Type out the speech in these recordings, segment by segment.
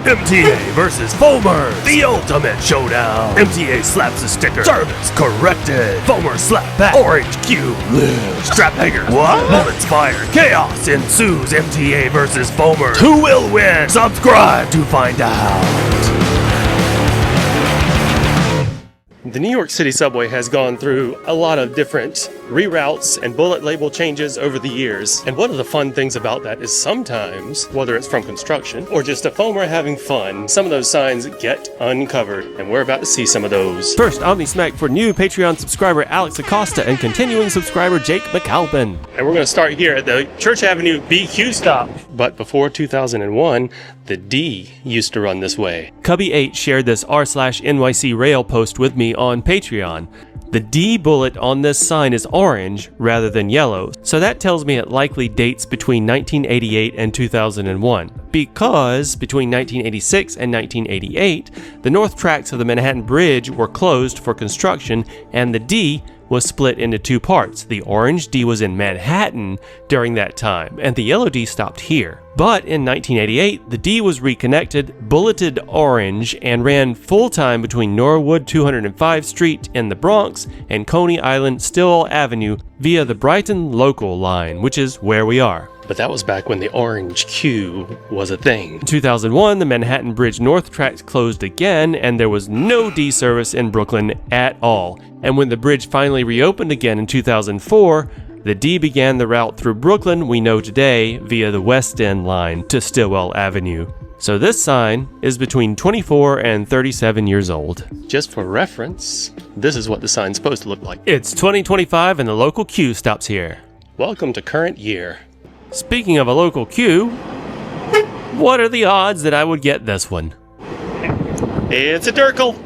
MTA versus Foamer, the ultimate showdown. MTA slaps a sticker, service corrected. Foamer slap back, orange Q lives. Strap hanger, what? Bullets fired, chaos ensues. MTA versus Foamer, who will win? Subscribe to find out. The New York City subway has gone through a lot of different reroutes and bullet label changes over the years. And one of the fun things about that is sometimes, whether it's from construction or just a foamer having fun, some of those signs get uncovered. And we're about to see some of those. First, Omni Smack for new Patreon subscriber Alex Acosta and continuing subscriber Jake McAlpin. And we're going to start here at the Church Avenue BQ stop. But before 2001, the D used to run this way. Cubby8 shared this r/NYC rail post with me on Patreon. The D bullet on this sign is orange rather than yellow, so that tells me it likely dates between 1988 and 2001, because between 1986 and 1988, the north tracks of the Manhattan Bridge were closed for construction and the D was split into two parts. The orange D was in Manhattan during that time, and the yellow D stopped here. But in 1988, the D was reconnected, bulleted orange, and ran full-time between Norwood 205 Street in the Bronx and Coney Island Stillwell Avenue via the Brighton Local line, which is where we are. But that was back when the orange Q was a thing. In 2001, the Manhattan Bridge North tracks closed again, and there was no D service in Brooklyn at all. And when the bridge finally reopened again in 2004, the D began the route through Brooklyn we know today via the West End line to Stillwell Avenue. So this sign is between 24 and 37 years old. Just for reference, this is what the sign's supposed to look like. It's 2025 and the local Q stops here. Welcome to current year. Speaking of a local Q, what are the odds that I would get this one? It's a DeKalb.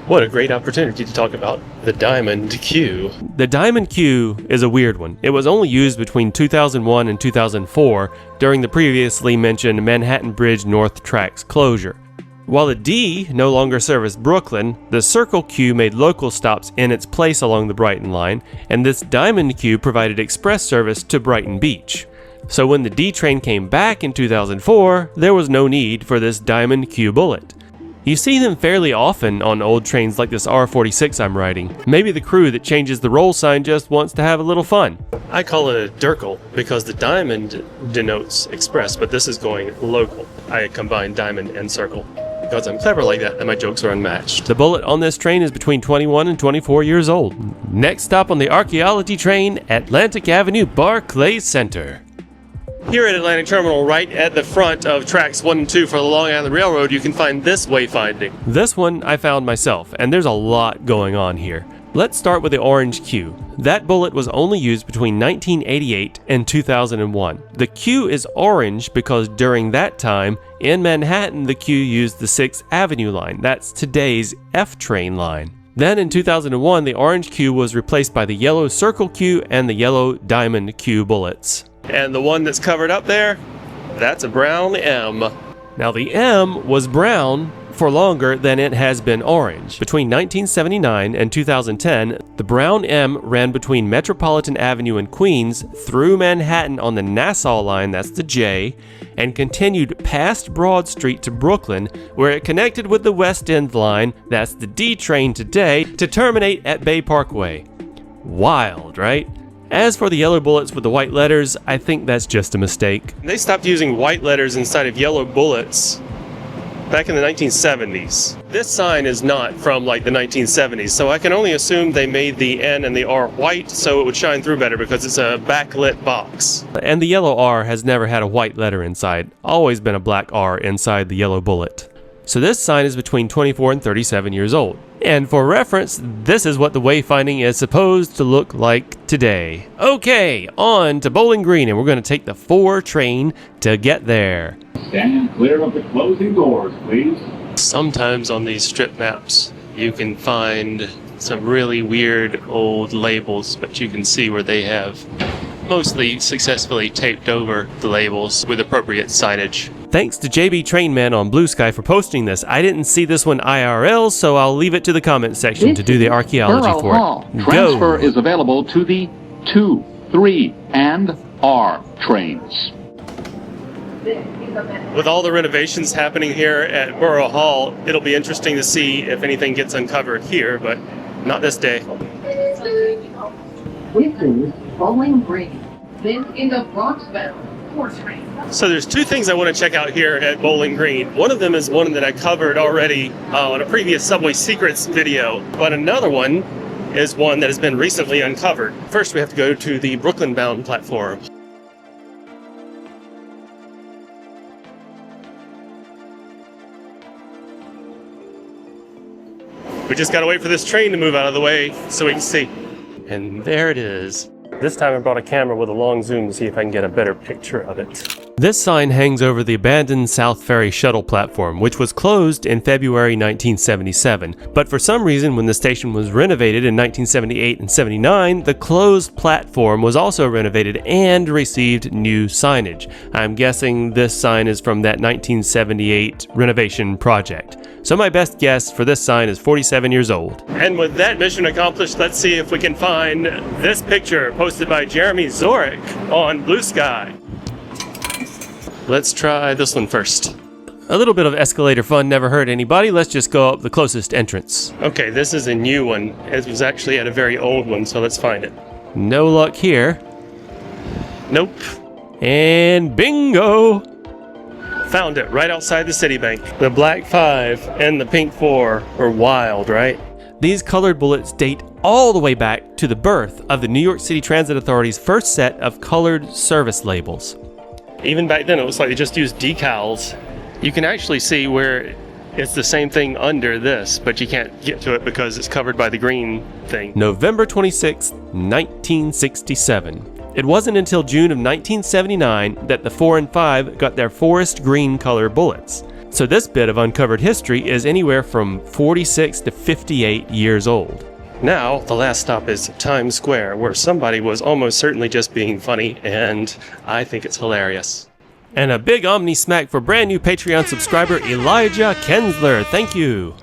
What a great opportunity to talk about the Diamond Q. The Diamond Q is a weird one. It was only used between 2001 and 2004 during the previously mentioned Manhattan Bridge North Tracks closure. While the D no longer serviced Brooklyn, the Circle Q made local stops in its place along the Brighton line, and this Diamond Q provided express service to Brighton Beach. So when the D train came back in 2004, there was no need for this Diamond Q bullet. You see them fairly often on old trains like this R46 I'm riding. Maybe the crew that changes the roll sign just wants to have a little fun. I call it a DeKalb because the diamond denotes express, but this is going local. I combine diamond and circle. Because I'm clever like that, and my jokes are unmatched. The bullet on this train is between 21 and 24 years old. Next stop on the archaeology train, Atlantic Avenue, Barclays Center. Here at Atlantic Terminal, right at the front of tracks 1 and 2 for the Long Island Railroad, you can find this wayfinding. This one I found myself, and there's a lot going on here. Let's start with the orange Q. That bullet was only used between 1988 and 2001. The Q is orange because during that time, in Manhattan, the Q used the 6th Avenue line. That's today's F train line. Then in 2001, the orange Q was replaced by the yellow Circle Q and the yellow Diamond Q bullets. And the one that's covered up there, that's a brown M. Now the M was brown for longer than it has been orange. Between 1979 and 2010, the brown M ran between Metropolitan Avenue and Queens through Manhattan on the Nassau line, that's the J, and continued past Broad Street to Brooklyn, where it connected with the West End line, that's the D train today, to terminate at Bay Parkway. Wild, right? As for the yellow bullets with the white letters, I think that's just a mistake. They stopped using white letters inside of yellow bullets back in the 1970s. This sign is not from like the 1970s, so I can only assume they made the N and the R white so it would shine through better because it's a backlit box. And the yellow R has never had a white letter inside, always been a black R inside the yellow bullet. So this sign is between 24 and 37 years old. And for reference, this is what the wayfinding is supposed to look like today. Okay, on to Bowling Green, and we're going to take the 4 train to get there. Stand clear of the closing doors, please. Sometimes on these strip maps, you can find some really weird old labels, but you can see where they have mostly successfully taped over the labels with appropriate signage. Thanks to JB Trainman on Blue Sky for posting this. I didn't see this one IRL, so I'll leave it to the comment section to do the archaeology for it. Transfer is available to the 2, 3, and R trains. With all the renovations happening here at Borough Hall, it'll be interesting to see if anything gets uncovered here, but not this day. This is Bowling Green. This is a Bronx-bound horse race. So there's two things I want to check out here at Bowling Green. One of them is one that I covered already on a previous Subway Secrets video, but another one is one that has been recently uncovered. First, we have to go to the Brooklyn-bound platform. We just gotta wait for this train to move out of the way so we can see. And there it is. This time I brought a camera with a long zoom to see if I can get a better picture of it. This sign hangs over the abandoned South Ferry shuttle platform, which was closed in February 1977. But for some reason, when the station was renovated in 1978 and 79, the closed platform was also renovated and received new signage. I'm guessing this sign is from that 1978 renovation project. So my best guess for this sign is 47 years old. And with that mission accomplished, let's see if we can find this picture posted by Jeremy Zorick on Blue Sky. Let's try this one first. A little bit of escalator fun never hurt anybody. Let's just go up the closest entrance. Okay, this is a new one. It was actually at a very old one, so let's find it. No luck here. Nope. And bingo! Found it right outside the Citibank. The black 5 and the pink 4 are wild, right? These colored bullets date all the way back to the birth of the New York City Transit Authority's first set of colored service labels. Even back then, it looks like they just used decals. You can actually see where it's the same thing under this, but you can't get to it because it's covered by the green thing. November 26, 1967. It wasn't until June of 1979 that the 4 and 5 got their forest green color bullets. So this bit of uncovered history is anywhere from 46 to 58 years old. Now, the last stop is Times Square, where somebody was almost certainly just being funny, and I think it's hilarious. And a big Omni smack for brand new Patreon subscriber Elijah Kensler. Thank you.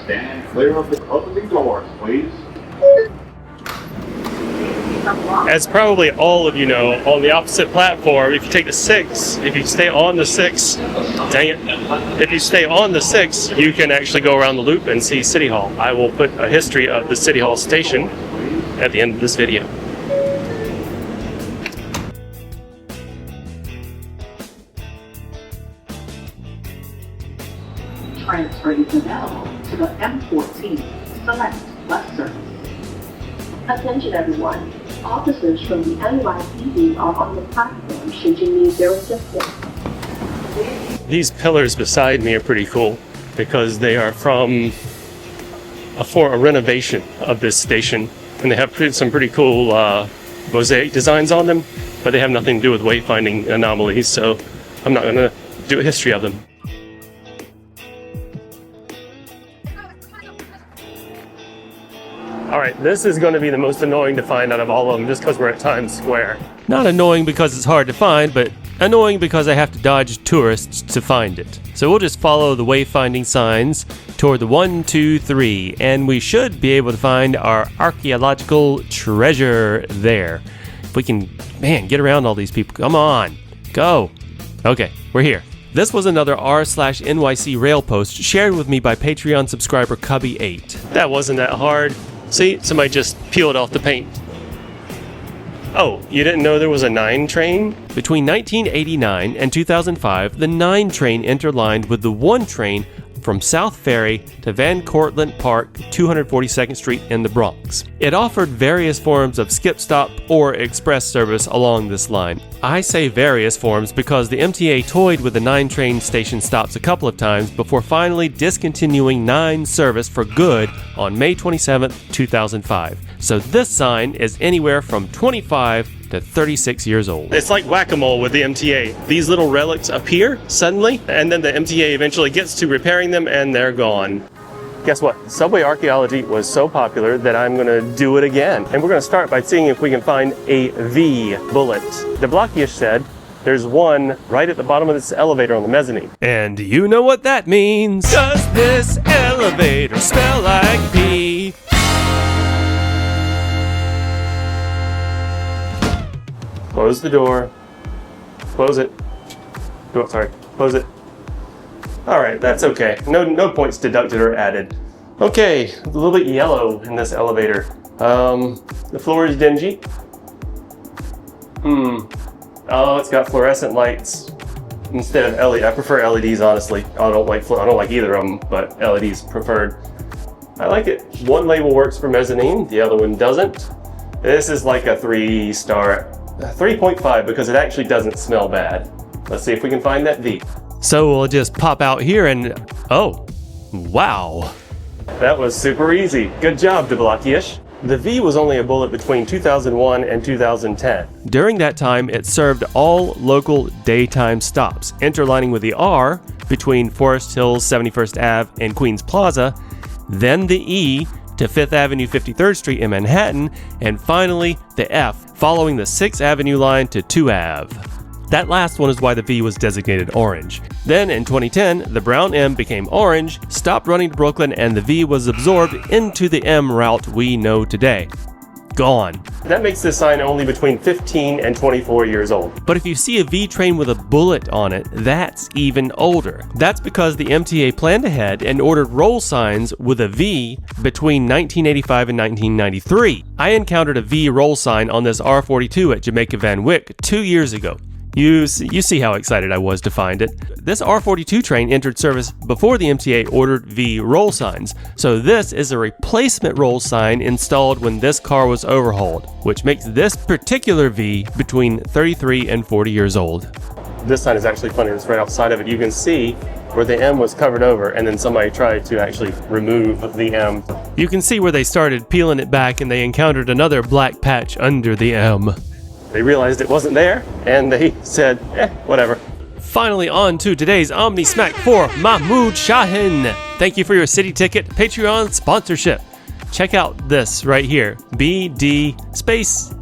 Stand clear of the closing doors, please. As probably all of you know, on the opposite platform, if you take the 6, if you stay on the 6, dang it, if you stay on the 6, you can actually go around the loop and see City Hall. I will put a history of the City Hall station at the end of this video. Transfer is available to the M14 Select Bus Service. Attention everyone. Officers from the NYC are on the platform should you need their assistance. These pillars beside me are pretty cool because they are from for a renovation of this station, and they have some pretty cool mosaic designs on them, but they have nothing to do with wayfinding anomalies, so I'm not going to do a history of them. Alright, this is going to be the most annoying to find out of all of them just because we're at Times Square. Not annoying because it's hard to find, but annoying because I have to dodge tourists to find it. So we'll just follow the wayfinding signs toward the 1, 2, 3, and we should be able to find our archaeological treasure there. If we can, man, get around all these people. Come on, go. Okay, we're here. This was another r/NYC rail post shared with me by Patreon subscriber Cubby8. That wasn't that hard. See, somebody just peeled off the paint. Oh, you didn't know there was a 9 train? Between 1989 and 2005, the 9 train interlined with the 1 train from South Ferry to Van Cortlandt Park, 242nd Street in the Bronx. It offered various forms of skip-stop or express service along this line. I say various forms because the MTA toyed with the 9 train station stops a couple of times before finally discontinuing 9 service for good on May 27, 2005. So this sign is anywhere from 25 to 36 years old. It's like whack-a-mole with the MTA. These little relics appear suddenly, and then the MTA eventually gets to repairing them and they're gone. Guess what? Subway Archaeology was so popular that I'm gonna do it again. And we're gonna start by seeing if we can find a V bullet. The Blockish said there's one right at the bottom of this elevator on the mezzanine. And you know what that means. Does this elevator smell like pee? Close the door. Close it. Oh, sorry. Close it. Alright, that's okay. No points deducted or added. Okay, a little bit yellow in this elevator. The floor is dingy. Oh, it's got fluorescent lights instead of LED. I prefer LEDs, honestly. I don't like either of them, but LEDs preferred. I like it. One label works for mezzanine, the other one doesn't. This is like a 3-star, 3.5 because it actually doesn't smell bad. Let's see if we can find that V. So we'll just pop out here and, oh, wow. That was super easy. Good job, DeBlockish. The V was only a bullet between 2001 and 2010. During that time, it served all local daytime stops, interlining with the R between Forest Hills, 71st Ave, and Queens Plaza, then the E to 5th Avenue, 53rd Street in Manhattan, and finally the F following the 6th Avenue line to 2 Ave. That last one is why the V was designated orange. Then in 2010, the brown M became orange, stopped running to Brooklyn, and the V was absorbed into the M route we know today. Gone. That makes this sign only between 15 and 24 years old. But if you see a V train with a bullet on it, that's even older. That's because the MTA planned ahead and ordered roll signs with a V between 1985 and 1993. I encountered a V roll sign on this R42 at Jamaica Van Wyck 2 years ago. You see how excited I was to find it. This R42 train entered service before the MTA ordered V roll signs, so this is a replacement roll sign installed when this car was overhauled, which makes this particular V between 33 and 40 years old. This sign is actually funny. It's right outside of it. You can see where the M was covered over, and then somebody tried to actually remove the M. You can see where they started peeling it back and they encountered another black patch under the M. They realized it wasn't there, and they said, whatever. Finally, on to today's Omni Smack for Mahmoud Shahin. Thank you for your city ticket Patreon sponsorship. Check out this right here, BD space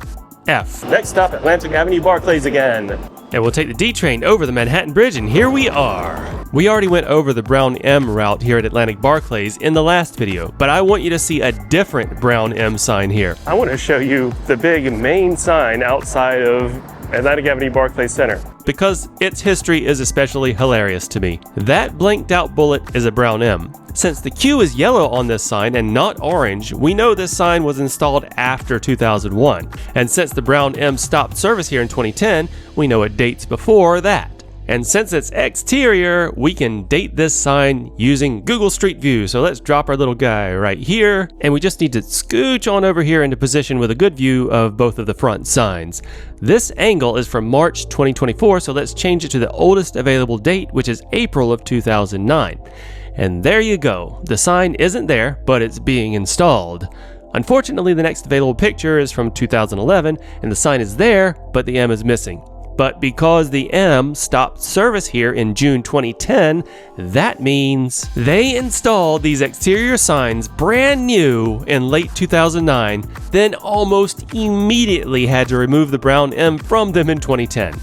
F. Next stop, Atlantic Avenue, Barclays again. And we'll take the D train over the Manhattan Bridge, and here we are. We already went over the brown M route here at Atlantic Barclays in the last video, but I want you to see a different brown M sign here. I want to show you the big main sign outside of Atlantic Avenue Barclays Center, because its history is especially hilarious to me. That blanked out bullet is a brown M. Since the Q is yellow on this sign and not orange, we know this sign was installed after 2001. And since the brown M stopped service here in 2010, we know it dates before that. And since it's exterior, we can date this sign using Google Street View. So let's drop our little guy right here, and we just need to scooch on over here into position with a good view of both of the front signs. This angle is from March 2024, so let's change it to the oldest available date, which is April of 2009. And there you go. The sign isn't there, but it's being installed. Unfortunately, the next available picture is from 2011, and the sign is there, but the M is missing. But because the M stopped service here in June 2010, that means they installed these exterior signs brand new in late 2009, then almost immediately had to remove the brown M from them in 2010,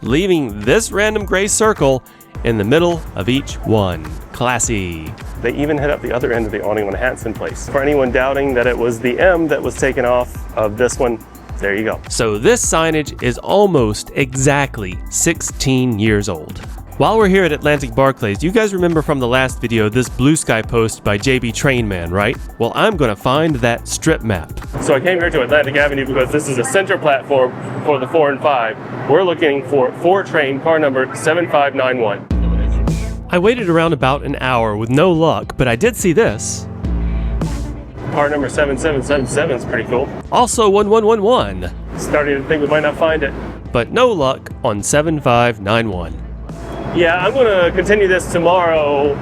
leaving this random gray circle in the middle of each one. Classy. They even hit up the other end of the awning on Hanson Place. For anyone doubting that it was the M that was taken off of this one, there you go. So this signage is almost exactly 16 years old. While we're here at Atlantic Barclays, you guys remember from the last video this blue sky post by JB Trainman, right? Well, I'm gonna find that strip map. So I came here to Atlantic Avenue because this is a center platform for the 4 and 5. We're looking for 4 train, car number 7591. I waited around about an hour with no luck, but I did see this. Car number 7777 is pretty cool. Also 1111. Starting to think we might not find it. But no luck on 7591. Yeah, I'm gonna continue this tomorrow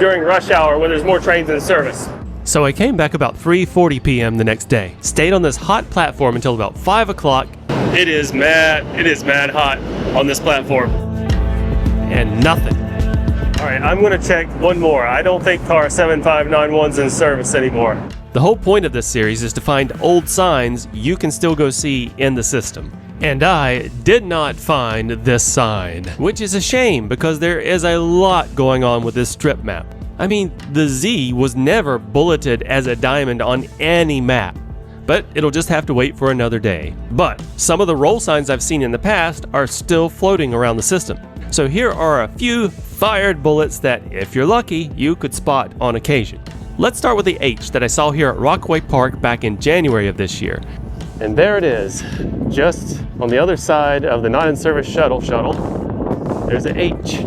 during rush hour when there's more trains in service. So I came back about 3:40 p.m. the next day. Stayed on this hot platform until about 5 o'clock. It is mad hot on this platform. And nothing. All right, I'm gonna check one more. I don't think car 7591's in service anymore. The whole point of this series is to find old signs you can still go see in the system. And I did not find this sign, which is a shame because there is a lot going on with this strip map. I mean, the Z was never bulleted as a diamond on any map. but it'll just have to wait for another day. But some of the roll signs I've seen in the past are still floating around the system. So here are a few fired bullets that, if you're lucky, you could spot on occasion. Let's start with the H that I saw here at Rockaway Park back in January of this year. And there it is, just on the other side of the not-in-service shuttle. There's an H,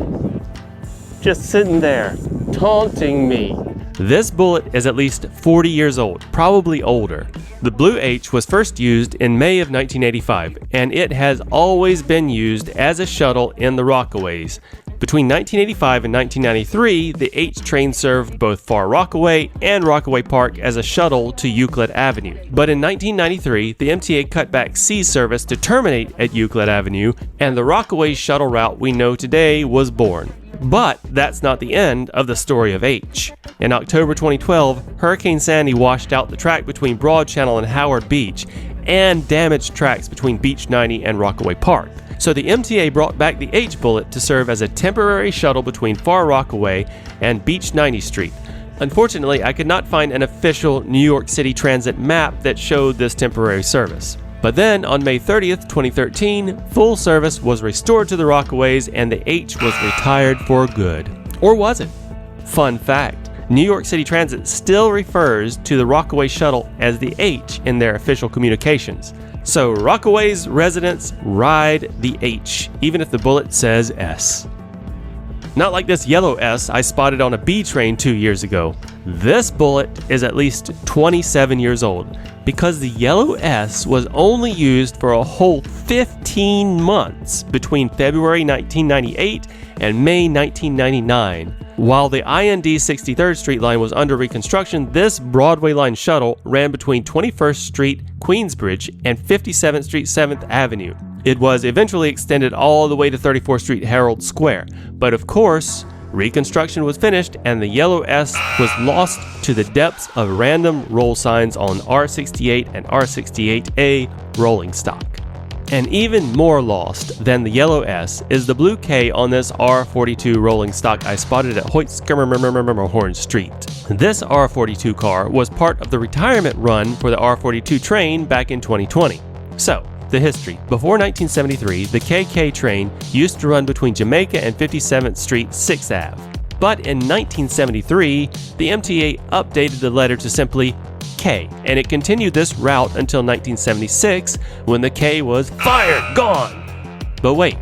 just sitting there, taunting me. This bullet is at least 40 years old, probably older. The blue H was first used in May of 1985, and it has always been used as a shuttle in the Rockaways. Between 1985 and 1993, the H train served both Far Rockaway and Rockaway Park as a shuttle to Euclid Avenue. But in 1993, the MTA cut back C service to terminate at Euclid Avenue, and the Rockaway shuttle route we know today was born. But that's not the end of the story of H. In October 2012, Hurricane Sandy washed out the track between Broad Channel and Howard Beach and damaged tracks between Beach 90 and Rockaway Park. So the MTA brought back the H bullet to serve as a temporary shuttle between Far Rockaway and Beach 90 Street. Unfortunately, I could not find an official New York City Transit map that showed this temporary service. But then, on May 30th, 2013, full service was restored to the Rockaways and the H was retired for good. Or was it? Fun fact, New York City Transit still refers to the Rockaway shuttle as the H in their official communications. So Rockaway's residents ride the H, even if the bullet says S. Not like this yellow S I spotted on a B train 2 years ago. This bullet is at least 27 years old, because the yellow S was only used for a whole 15 months between February 1998 and May 1999. While the IND 63rd Street line was under reconstruction, this Broadway line shuttle ran between 21st Street, Queensbridge, and 57th Street, 7th Avenue. It was eventually extended all the way to 34th Street, Herald Square. But of course, reconstruction was finished and the yellow S was lost to the depths of random roll signs on R68 and R68A rolling stock. And even more lost than the yellow S is the blue K on this R42 rolling stock I spotted at Hoyt-Skirmer Street. This R42 car was part of the retirement run for the R42 train back in 2020. So, the history. Before 1973, the KK train used to run between Jamaica and 57th Street, 6th Ave. But in 1973, the MTA updated the letter to simply K, and it continued this route until 1976, when the K was fired, gone. But wait,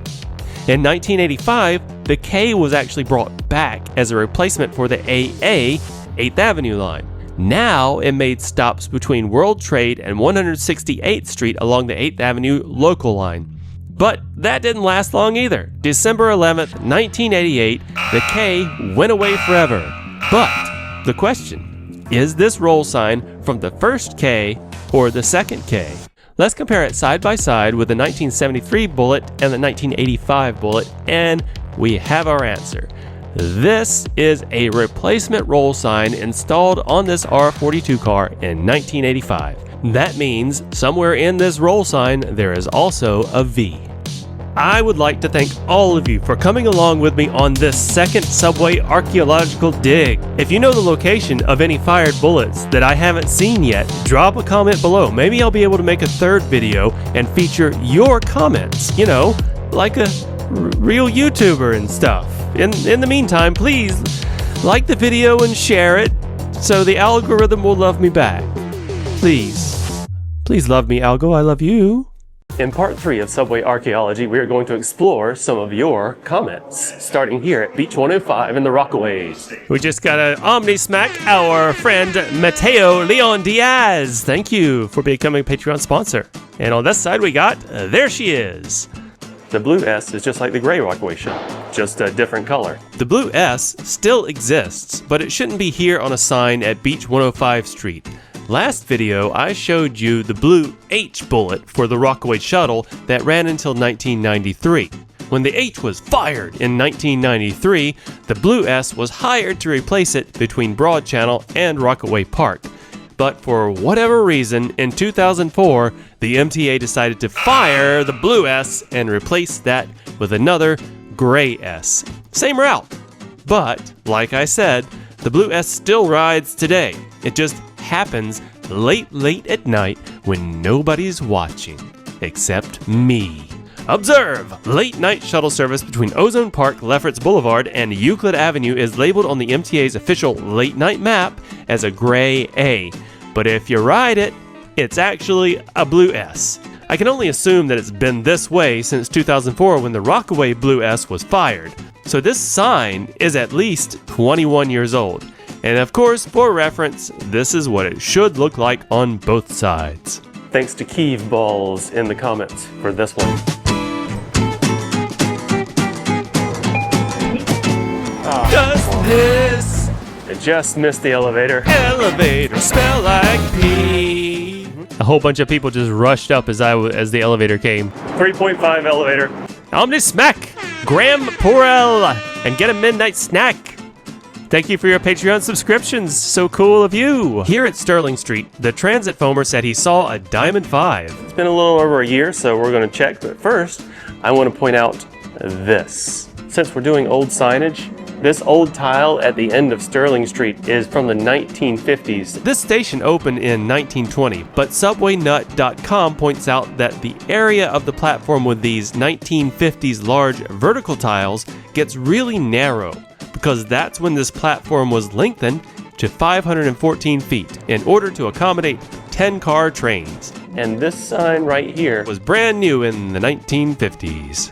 in 1985, the K was actually brought back as a replacement for the AA, 8th Avenue line. Now it made stops between World Trade and 168th Street along the 8th Avenue local line. But that didn't last long either. December 11th, 1988, the K went away forever. But the question, is this roll sign from the first K or the second K? Let's compare it side by side with the 1973 bullet and the 1985 bullet, and we have our answer. This is a replacement roll sign installed on this R42 car in 1985. That means somewhere in this roll sign there is also a V. I would like to thank all of you for coming along with me on this second Subway archaeological dig. If you know the location of any fired bullets that I haven't seen yet, drop a comment below. Maybe I'll be able to make a third video and feature your comments, you know, like a real YouTuber and stuff. In the meantime, please like the video and share it so the algorithm will love me back. Please love me, Algo. I love you. In part 3 of Subway Archaeology, we are going to explore some of your comments, starting here at Beach 105 in the Rockaways. We just got to omni-smack our friend Mateo Leon Diaz. Thank you for becoming a Patreon sponsor. And on this side we got, there she is. The blue S is just like the gray Rockaway shuttle, just a different color. The blue S still exists, but it shouldn't be here on a sign at Beach 105 Street. Last video, I showed you the blue H bullet for the Rockaway shuttle that ran until 1993. When the H was fired in 1993, the blue S was hired to replace it between Broad Channel and Rockaway Park. But for whatever reason, in 2004, the MTA decided to fire the blue S and replace that with another gray S. Same route. But, like I said, the blue S still rides today. It just happens late at night when nobody's watching, except me. Observe! Late night shuttle service between Ozone Park, Lefferts Boulevard, and Euclid Avenue is labeled on the MTA's official late night map as a gray A. But if you ride it, it's actually a blue S. I can only assume that it's been this way since 2004 when the Rockaway blue S was fired. So this sign is at least 21 years old. And of course, for reference, this is what it should look like on both sides. Thanks to Keeve Balls in the comments for this one. Does this? I just missed the elevator. Elevator smell like pee. A whole bunch of people just rushed up as the elevator came. 3.5 elevator. Omni smack, Graham Porel, and get a midnight snack. Thank you for your Patreon subscriptions. So cool of you. Here at Sterling Street, the transit foamer said he saw a Diamond 5. It's been a little over a year, so we're going to check. But first, I want to point out this. Since we're doing old signage, this old tile at the end of Sterling Street is from the 1950s. This station opened in 1920, but SubwayNut.com points out that the area of the platform with these 1950s large vertical tiles gets really narrow, because that's when this platform was lengthened to 514 feet in order to accommodate 10-car trains. And this sign right here was brand new in the 1950s.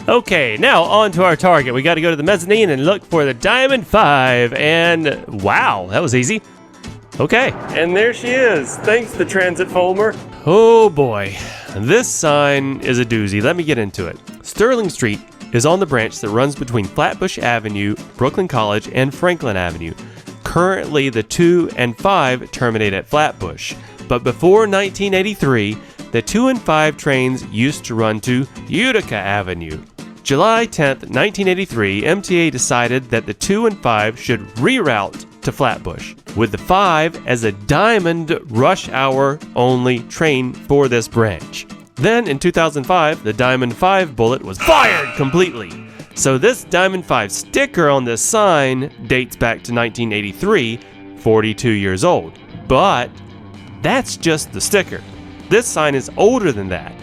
Okay, now on to our target. We got to go to the mezzanine and look for the Diamond 5. And wow, that was easy. Okay, and there she is. Thanks, the transit foamer. Oh boy, this sign is a doozy. Let me get into it. Sterling Street is on the branch that runs between Flatbush Avenue, Brooklyn College, and Franklin Avenue. Currently, the 2 and 5 terminate at Flatbush, but before 1983, the 2 and 5 trains used to run to Utica Avenue. July 10th, 1983, MTA decided that the 2 and 5 should reroute to Flatbush, with the 5 as a Diamond rush hour only train for this branch. Then in 2005, the Diamond 5 bullet was fired completely. So this Diamond 5 sticker on this sign dates back to 1983, 42 years old. But that's just the sticker. This sign is older than that.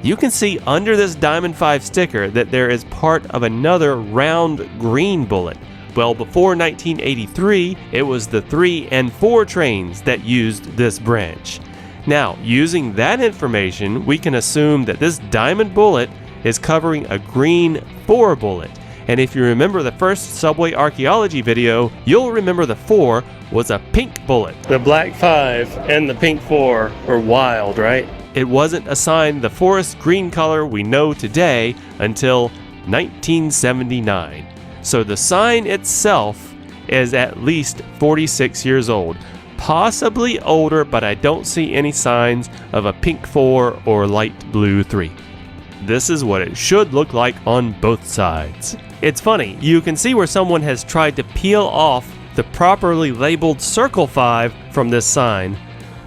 You can see under this Diamond 5 sticker that there is part of another round green bullet. Well, before 1983, it was the 3 and 4 trains that used this branch. Now, using that information, we can assume that this Diamond bullet is covering a green 4 bullet. And if you remember the first Subway Archaeology video, you'll remember the 4 was a pink bullet. The black 5 and the pink 4 were wild, right? It wasn't assigned the forest green color we know today until 1979. So the sign itself is at least 46 years old. Possibly older, but I don't see any signs of a pink 4 or light blue 3. This is what it should look like on both sides. It's funny, you can see where someone has tried to peel off the properly labeled circle 5 from this sign.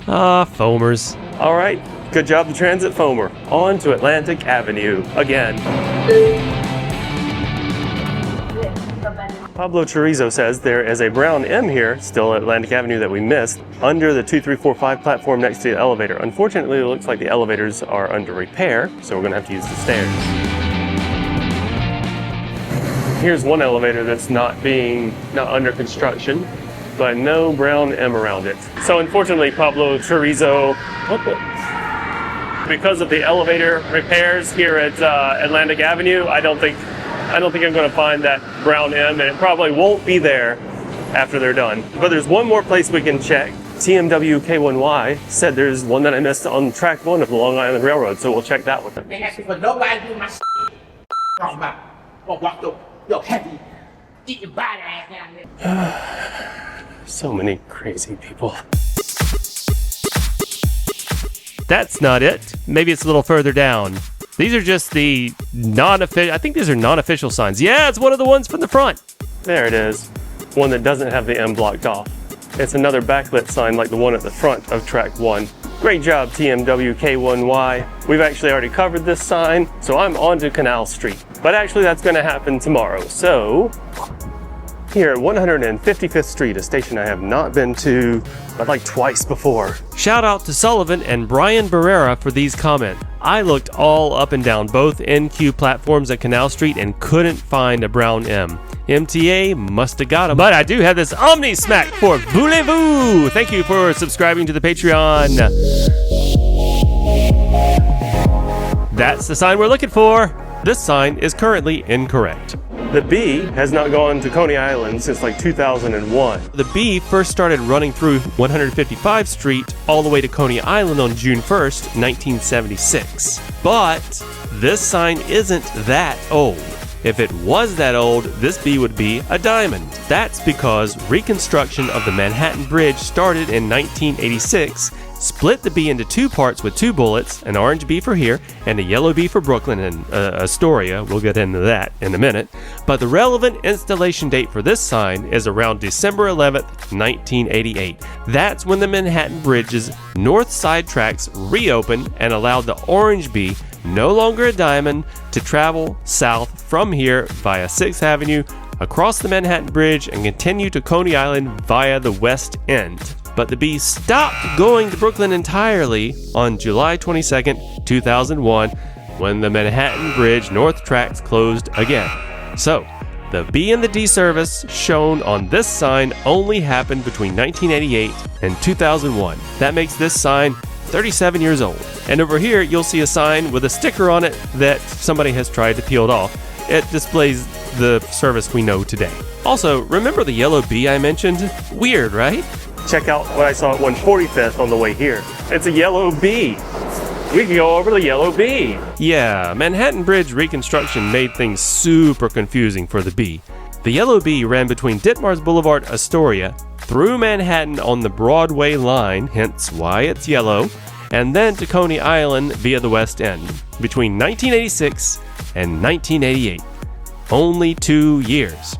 Foamers. Alright, good job the transit foamer. On to Atlantic Avenue again. Pablo Chorizo says there is a brown M here, still at Atlantic Avenue that we missed, under the 2345 platform next to the elevator. Unfortunately, it looks like the elevators are under repair, so we're gonna have to use the stairs. Here's one elevator that's not under construction, but no brown M around it. So unfortunately, Pablo Chorizo, because of the elevator repairs here at Atlantic Avenue, I don't think I'm going to find that brown M, and it probably won't be there after they're done. But there's one more place we can check. TMW K1Y said there's one that I missed on track 1 of the Long Island Railroad, so we'll check that with them. So many crazy people. That's not it. Maybe it's a little further down. These are just the non-official, I think these are non-official signs. Yeah, it's one of the ones from the front. There it is. One that doesn't have the M blocked off. It's another backlit sign like the one at the front of track 1. Great job, TMW K1Y. We've actually already covered this sign, so I'm on to Canal Street. But actually that's gonna happen tomorrow, so here at 155th Street, a station I have not been to but like twice before. Shout out to Sullivan and Brian Barrera for these comments. I looked all up and down both NQ platforms at Canal Street and couldn't find a brown M. MTA must have got them. But I do have this Omni Smack for Voulez-Vous. Thank you for subscribing to the Patreon. That's the sign we're looking for. This sign is currently incorrect. The B has not gone to Coney Island since like 2001. The B first started running through 155th Street all the way to Coney Island on June 1st, 1976. But this sign isn't that old. If it was that old, this B would be a diamond. That's because reconstruction of the Manhattan Bridge started in 1986, split the B into two parts with two bullets, an orange B for here and a yellow B for Brooklyn and Astoria. We'll get into that in a minute. But the relevant installation date for this sign is around December 11th, 1988. That's when the Manhattan Bridge's north side tracks reopened and allowed the orange B, no longer a diamond, to travel south from here via 6th Avenue, across the Manhattan Bridge, and continue to Coney Island via the West End. But the B stopped going to Brooklyn entirely on July 22nd, 2001, when the Manhattan Bridge North tracks closed again. So, the B and the D service shown on this sign only happened between 1988 and 2001. That makes this sign 37 years old. And over here, you'll see a sign with a sticker on it that somebody has tried to peel it off. It displays the service we know today. Also, remember the yellow B I mentioned? Weird, right? Check out what I saw at 145th on the way here. It's a yellow B. We can go over the yellow B. Yeah, Manhattan Bridge reconstruction made things super confusing for the B. The yellow B ran between Ditmars Boulevard, Astoria, through Manhattan on the Broadway line, hence why it's yellow, and then to Coney Island via the West End, between 1986 and 1988. Only 2 years.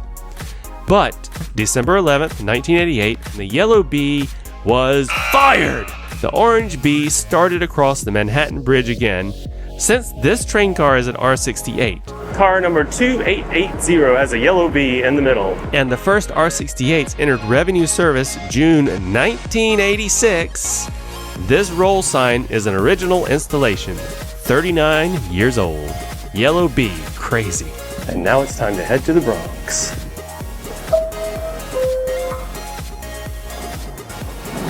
But December 11th, 1988, the yellow B was fired! The orange B started across the Manhattan Bridge again, since this train car is an R68. Car number 2880 has a yellow B in the middle. And the first R68s entered revenue service June 1986. This roll sign is an original installation, 39 years old. Yellow B, crazy. And now it's time to head to the Bronx.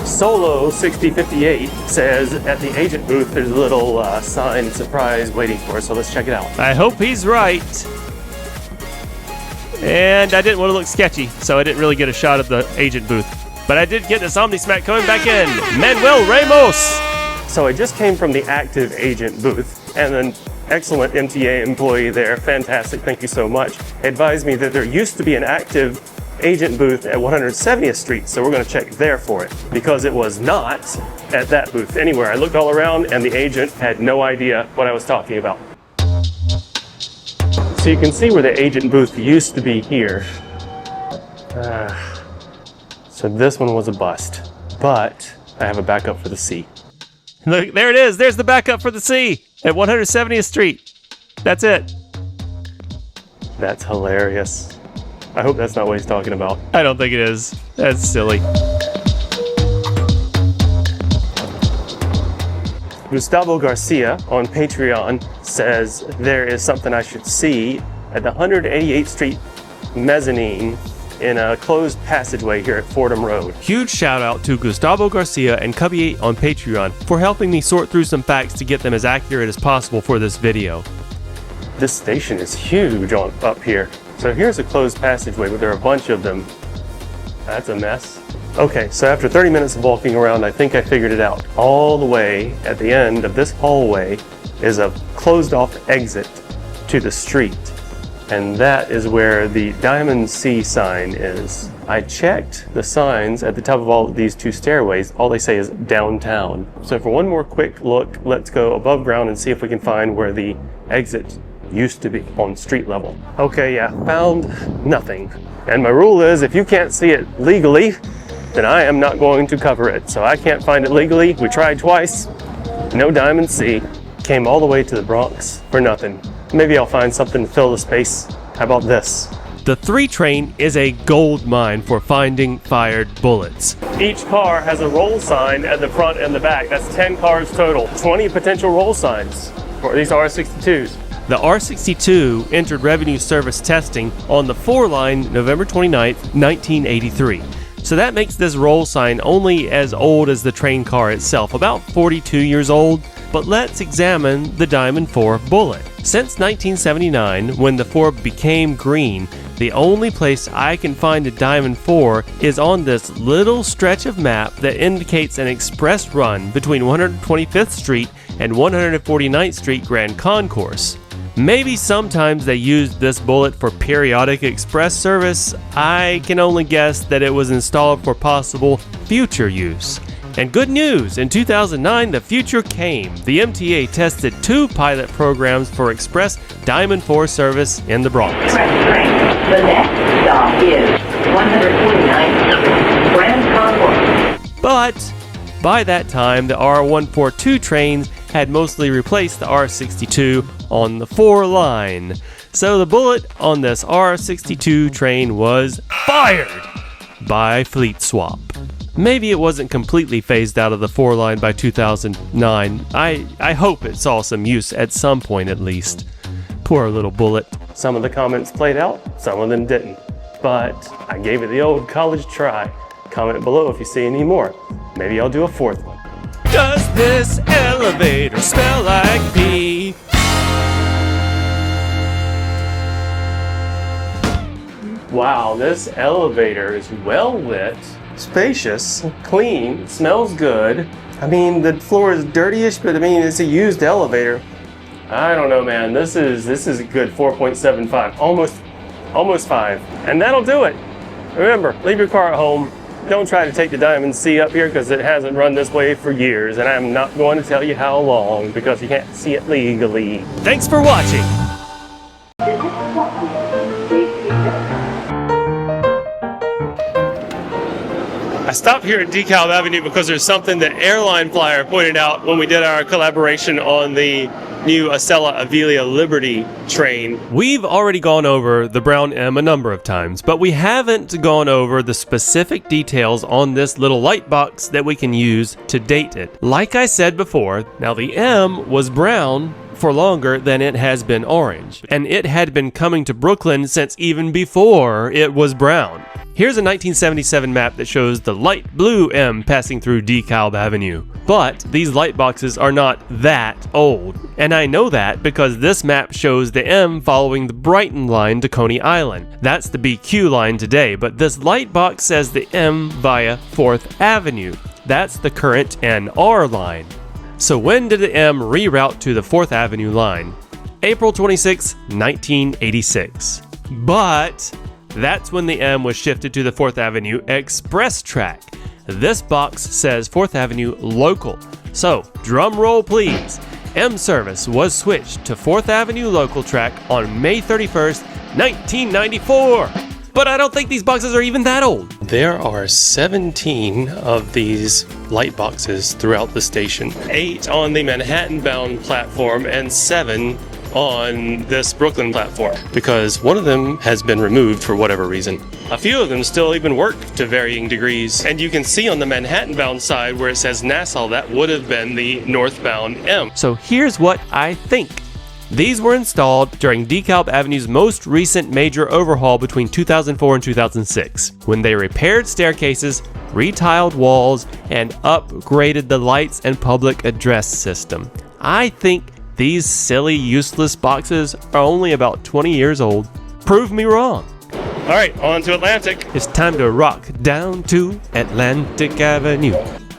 Solo 6058 says at the agent booth there's a little sign surprise waiting for us, so let's check it out. I hope he's right. And I didn't want to look sketchy, so I didn't really get a shot of the agent booth. But I did get this Omni Smack coming back in. Manuel Ramos! So I just came from the active agent booth, and an excellent MTA employee there, fantastic, thank you so much, advised me that there used to be an active agent booth at 170th Street, so we're going to check there for it, because it was not at that booth anywhere. I looked all around and the agent had no idea what I was talking about. So you can see where the agent booth used to be here. So this one was a bust, but I have a backup for the C. Look, there it is. There's the backup for the C at 170th Street. That's it. That's hilarious. I hope that's not what he's talking about. I don't think it is. That's silly. Gustavo Garcia on Patreon says there is something I should see at the 188th Street mezzanine in a closed passageway here at Fordham Road. Huge shout out to Gustavo Garcia and Cubby8 on Patreon for helping me sort through some facts to get them as accurate as possible for this video. This station is huge up here. So here's a closed passageway, but there are a bunch of them. That's a mess. Okay, so after 30 minutes of walking around, I think I figured it out. All the way at the end of this hallway is a closed off exit to the street. And that is where the Diamond C sign is. I checked the signs at the top of all of these two stairways. All they say is downtown. So for one more quick look, let's go above ground and see if we can find where the exit used to be on street level. Okay, yeah, found nothing. And my rule is if you can't see it legally, then I am not going to cover it. So I can't find it legally. We tried twice, no Diamond C. Came all the way to the Bronx for nothing. Maybe I'll find something to fill the space. How about this? The 3 train is a gold mine for finding fired bullets. Each car has a roll sign at the front and the back. That's 10 cars total. 20 potential roll signs for these R62s. The R62 entered revenue service testing on the 4 line November 29, 1983. So that makes this roll sign only as old as the train car itself, about 42 years old. But let's examine the Diamond 4 bullet. Since 1979, when the 4 became green, the only place I can find a Diamond 4 is on this little stretch of map that indicates an express run between 125th Street and 149th Street Grand Concourse. Maybe sometimes they used this bullet for periodic express service. I can only guess that it was installed for possible future use. And good news, in 2009 the future came. The MTA tested 2 pilot programs for express Diamond 4 service in the Bronx. The next stop is 149th Grand Concourse. But by that time, the R142 trains had mostly replaced the R62 on the 4 line. So the bullet on this R62 train was fired by fleet swap. Maybe it wasn't completely phased out of the 4 line by 2009. I hope it saw some use at some point at least. Poor little bullet. Some of the comments played out, some of them didn't. But I gave it the old college try. Comment below if you see any more. Maybe I'll do a 4th one. Does this elevator smell like pee? Wow, this elevator is well lit, spacious, clean, smells good. I mean, the floor is dirtyish, but I mean, it's a used elevator. I don't know, man. This is a good 4.75, almost 5. And that'll do it. Remember, leave your car at home. Don't try to take the Diamond C up here because it hasn't run this way for years, and I'm not going to tell you how long because you can't see it legally. Thanks for watching. I stopped here at DeKalb Avenue because there's something that Airline Flyer pointed out when we did our collaboration on the new Acela Ave Liberty train. We've already gone over the brown M a number of times, but we haven't gone over the specific details on this little light box that we can use to date it. Like I said before, now the M was brown for longer than it has been orange, and it had been coming to Brooklyn since even before it was brown. Here's a 1977 map that shows the light blue M passing through DeKalb Avenue. But these light boxes are not that old, and I know that because this map shows the M following the Brighton line to Coney Island. That's the BQ line today, but this light box says the M via 4th Avenue. That's the current NR line. So when did the M reroute to the 4th Avenue line? April 26, 1986. But that's when the M was shifted to the 4th Avenue Express track. This box says 4th Avenue Local. So, drum roll please. M service was switched to 4th Avenue Local track on May 31st, 1994. But I don't think these boxes are even that old. There are 17 of these light boxes throughout the station. 8 on the Manhattan-bound platform and 7 on this Brooklyn platform, because one of them has been removed for whatever reason. A few of them still even work to varying degrees, and you can see on the Manhattan-bound side where it says Nassau, that would have been the northbound M. So here's what I think. These were installed during DeKalb Avenue's most recent major overhaul between 2004 and 2006, when they repaired staircases, retiled walls, and upgraded the lights and public address system. I think these silly, useless boxes are only about 20 years old. Prove me wrong. All right, on to Atlantic. It's time to rock down to Atlantic Avenue.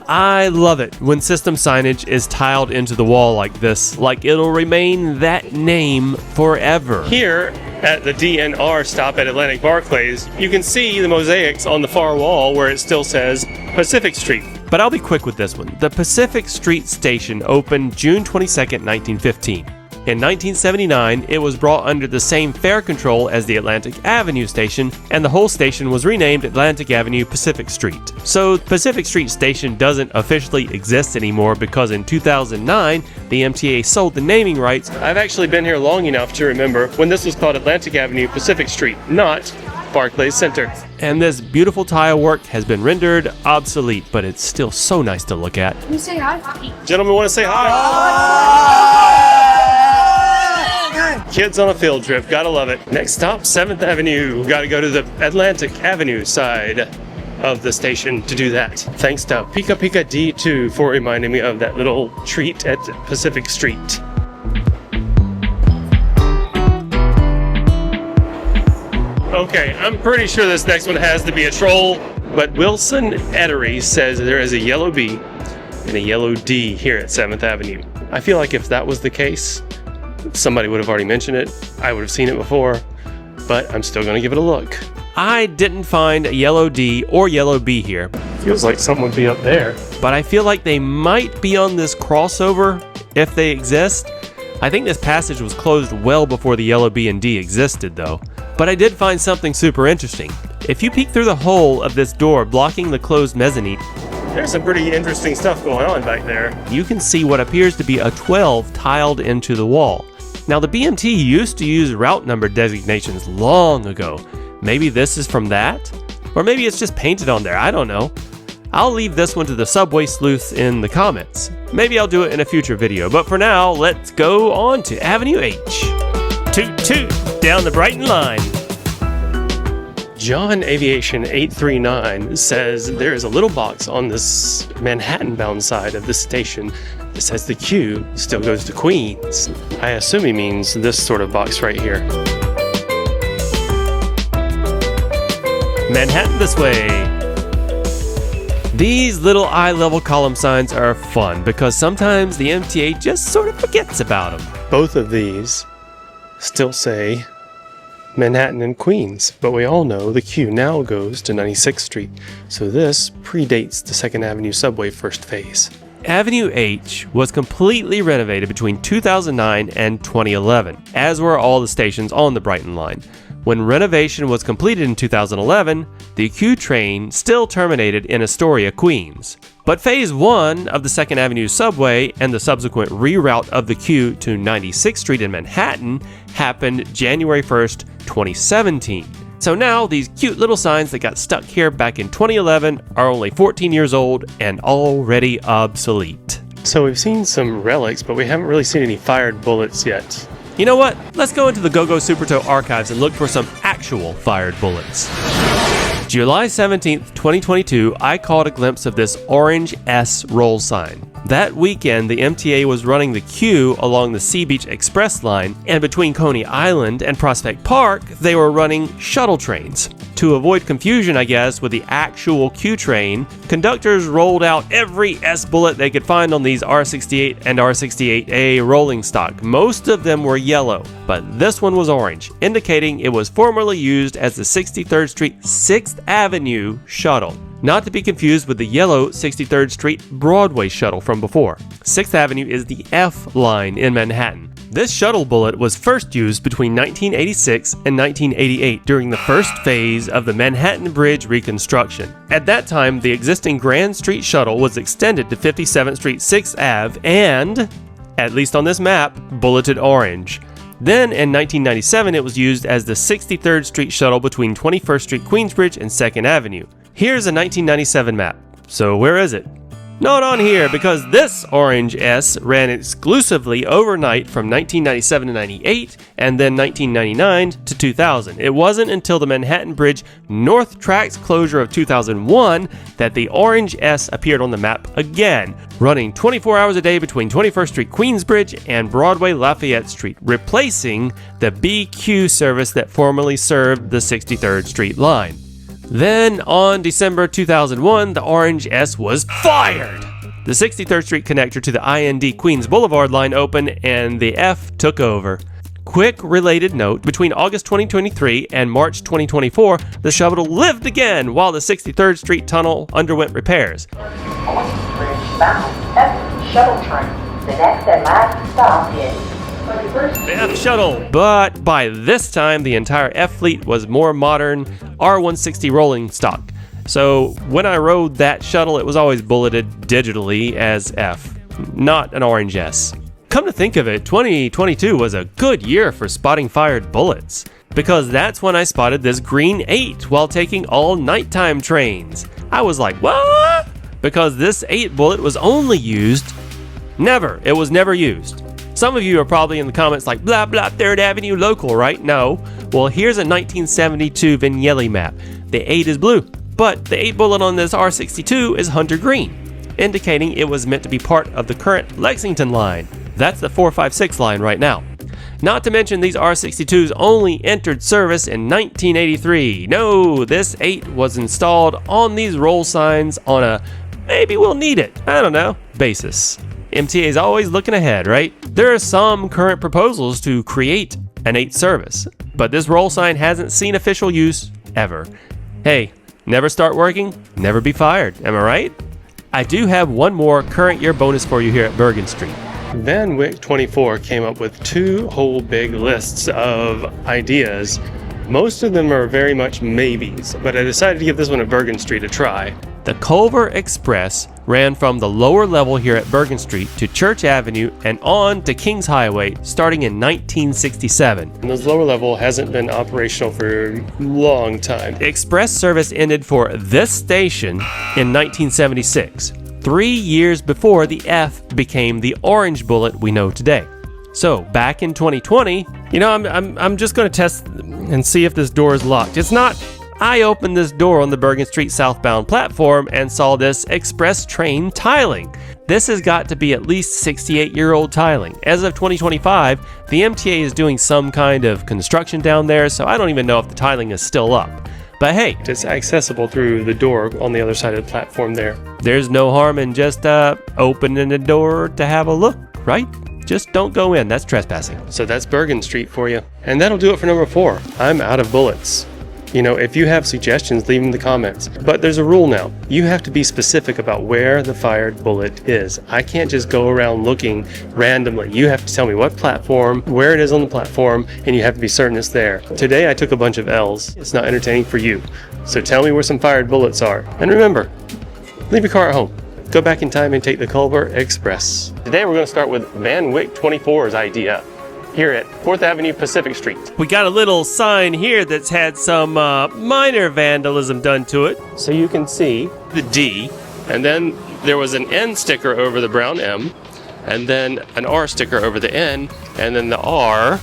I love it when system signage is tiled into the wall like this, like it'll remain that name forever. Here at the DNR stop at Atlantic Barclays, you can see the mosaics on the far wall where it still says Pacific Street. But I'll be quick with this one. The Pacific Street station opened June 22nd, 1915. In 1979, it was brought under the same fare control as the Atlantic Avenue station, and the whole station was renamed Atlantic Avenue Pacific Street. So Pacific Street Station doesn't officially exist anymore because in 2009, the MTA sold the naming rights. I've actually been here long enough to remember when this was called Atlantic Avenue Pacific Street, not Barclays Center. And this beautiful tile work has been rendered obsolete, but it's still so nice to look at. Can you say hi? Gentlemen, want to say hi? Kids on a field trip, gotta love it. Next stop, 7th Avenue. Gotta go to the Atlantic Avenue side of the station to do that. Thanks to Pika Pika D2 for reminding me of that little treat at Pacific Street. Okay, I'm pretty sure this next one has to be a troll, but Wilson Ettery says there is a yellow B and a yellow D here at 7th Avenue. I feel like if that was the case, somebody would have already mentioned it. I would have seen it before, but I'm still gonna give it a look. I didn't find a yellow D or yellow B here. Feels like something would be up there. But I feel like they might be on this crossover if they exist. I think this passage was closed well before the yellow B and D existed though. But I did find something super interesting. If you peek through the hole of this door blocking the closed mezzanine, there's some pretty interesting stuff going on back there. You can see what appears to be a 12 tiled into the wall. Now the BMT used to use route number designations long ago. Maybe this is from that? Or maybe it's just painted on there, I don't know. I'll leave this one to the subway sleuths in the comments. Maybe I'll do it in a future video, but for now, let's go on to Avenue H. Toot toot, down the Brighton line. John Aviation 839 says there is a little box on this Manhattan-bound side of the station that says the Q still goes to Queens. I assume he means this sort of box right here. Manhattan this way. These little eye-level column signs are fun because sometimes the MTA just sort of forgets about them. Both of these still say Manhattan and Queens, but we all know the Q now goes to 96th Street, so this predates the 2nd Avenue subway first phase. Avenue H was completely renovated between 2009 and 2011, as were all the stations on the Brighton line. When renovation was completed in 2011, the Q train still terminated in Astoria, Queens. But Phase 1 of the 2nd Avenue subway and the subsequent reroute of the Q to 96th Street in Manhattan happened January 1st, 2017. So now these cute little signs that got stuck here back in 2011 are only 14 years old and already obsolete. So we've seen some relics, but we haven't really seen any fired bullets yet. You know what? Let's go into the GoGo Supertow archives and look for some actual fired bullets. July 17th, 2022, I caught a glimpse of this orange S roll sign. That weekend, the MTA was running the Q along the Sea Beach Express line, and between Coney Island and Prospect Park, they were running shuttle trains. To avoid confusion, I guess, with the actual Q train, conductors rolled out every S bullet they could find on these R68 and R68A rolling stock. Most of them were yellow, but this one was orange, indicating it was formerly used as the 63rd Street 6th Avenue shuttle. Not to be confused with the yellow 63rd Street Broadway shuttle from before. 6th Avenue is the F line in Manhattan. This shuttle bullet was first used between 1986 and 1988 during the first phase of the Manhattan Bridge reconstruction. At that time, the existing Grand Street shuttle was extended to 57th Street 6th Ave and, at least on this map, bulleted orange. Then in 1997, it was used as the 63rd Street shuttle between 21st Street Queensbridge and 2nd Avenue. Here's a 1997 map. So where is it? Not on here, because this orange S ran exclusively overnight from 1997 to 98 and then 1999 to 2000. It wasn't until the Manhattan Bridge North Tracks closure of 2001 that the orange S appeared on the map again, running 24 hours a day between 21st Street Queensbridge and Broadway Lafayette Street, replacing the BQ service that formerly served the 63rd Street line. Then, on December 2001, the orange S was fired! The 63rd Street connector to the IND Queens Boulevard line opened and the F took over. Quick related note, between August 2023 and March 2024, the shuttle lived again while the 63rd Street tunnel underwent repairs. Queensbridge bound F shuttle train. The next and last stop is The F shuttle. But by this time, the entire F fleet was more modern R160 rolling stock. So when I rode that shuttle, it was always bulleted digitally as F, not an orange S. Come to think of it, 2022 was a good year for spotting fired bullets, because that's when I spotted this green 8 while taking all nighttime trains. I was like, what? Because this 8 bullet was only used, it was never used. Some of you are probably in the comments like, blah blah, 3rd Avenue local, right? No. Well, here's a 1972 Vignelli map. The 8 is blue, but the 8 bullet on this R62 is hunter green, indicating it was meant to be part of the current Lexington line. That's the 456 line right now. Not to mention these R62s only entered service in 1983. No, this 8 was installed on these roll signs on a maybe we'll need it, I don't know, basis. MTA is always looking ahead, right? There are some current proposals to create an 8 service, but this roll sign hasn't seen official use ever. Hey, never start working, never be fired, am I right? I do have one more current year bonus for you here at Bergen Street. Van Wyck 24 came up with 2 whole big lists of ideas. Most of them are very much maybes, but I decided to give this one at Bergen Street a try. The Culver Express ran from the lower level here at Bergen Street to Church Avenue and on to Kings Highway starting in 1967. And this lower level hasn't been operational for a long time. Express service ended for this station in 1976. 3 years before the F became the orange bullet we know today. So back in 2020, I'm just going to test and see if this door is locked. It's not. I opened this door on the Bergen Street southbound platform and saw this express train tiling. This has got to be at least 68-year-old tiling. As of 2025, the MTA is doing some kind of construction down there, so I don't even know if the tiling is still up. But hey, it's accessible through the door on the other side of the platform there. There's no harm in just opening the door to have a look, right? Just don't go in, that's trespassing. So that's Bergen Street for you. And that'll do it for number 4. I'm out of bullets. If you have suggestions, leave them in the comments. But there's a rule now. You have to be specific about where the fired bullet is. I can't just go around looking randomly. You have to tell me what platform, where it is on the platform, and you have to be certain it's there. Today I took a bunch of L's. It's not entertaining for you. So tell me where some fired bullets are. And remember, leave your car at home. Go back in time and take the Culver Express. Today we're going to start with Van Wyck 24's idea here at 4th Avenue Pacific Street. We got a little sign here that's had some minor vandalism done to it. So you can see the D, and then there was an N sticker over the brown M, and then an R sticker over the N, and then the R.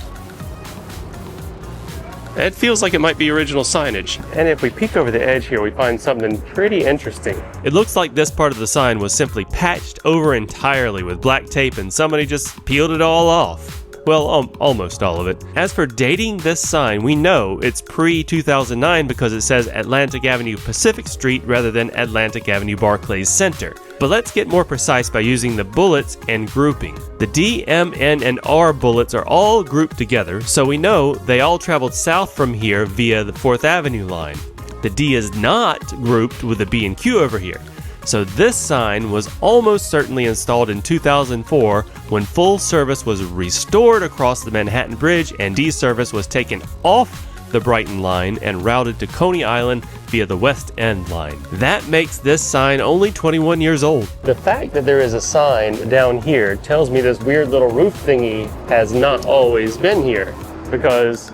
It feels like it might be original signage. And if we peek over the edge here, we find something pretty interesting. It looks like this part of the sign was simply patched over entirely with black tape and somebody just peeled it all off. Well, almost all of it. As for dating this sign, we know it's pre-2009 because it says Atlantic Avenue Pacific Street rather than Atlantic Avenue Barclays Center. But let's get more precise by using the bullets and grouping. The D, M, N, and R bullets are all grouped together, so we know they all traveled south from here via the 4th Avenue line. The D is not grouped with the B and Q over here. So this sign was almost certainly installed in 2004 when full service was restored across the Manhattan Bridge and D service was taken off the Brighton line and routed to Coney Island via the West End line. That makes this sign only 21 years old. The fact that there is a sign down here tells me this weird little roof thingy has not always been here, because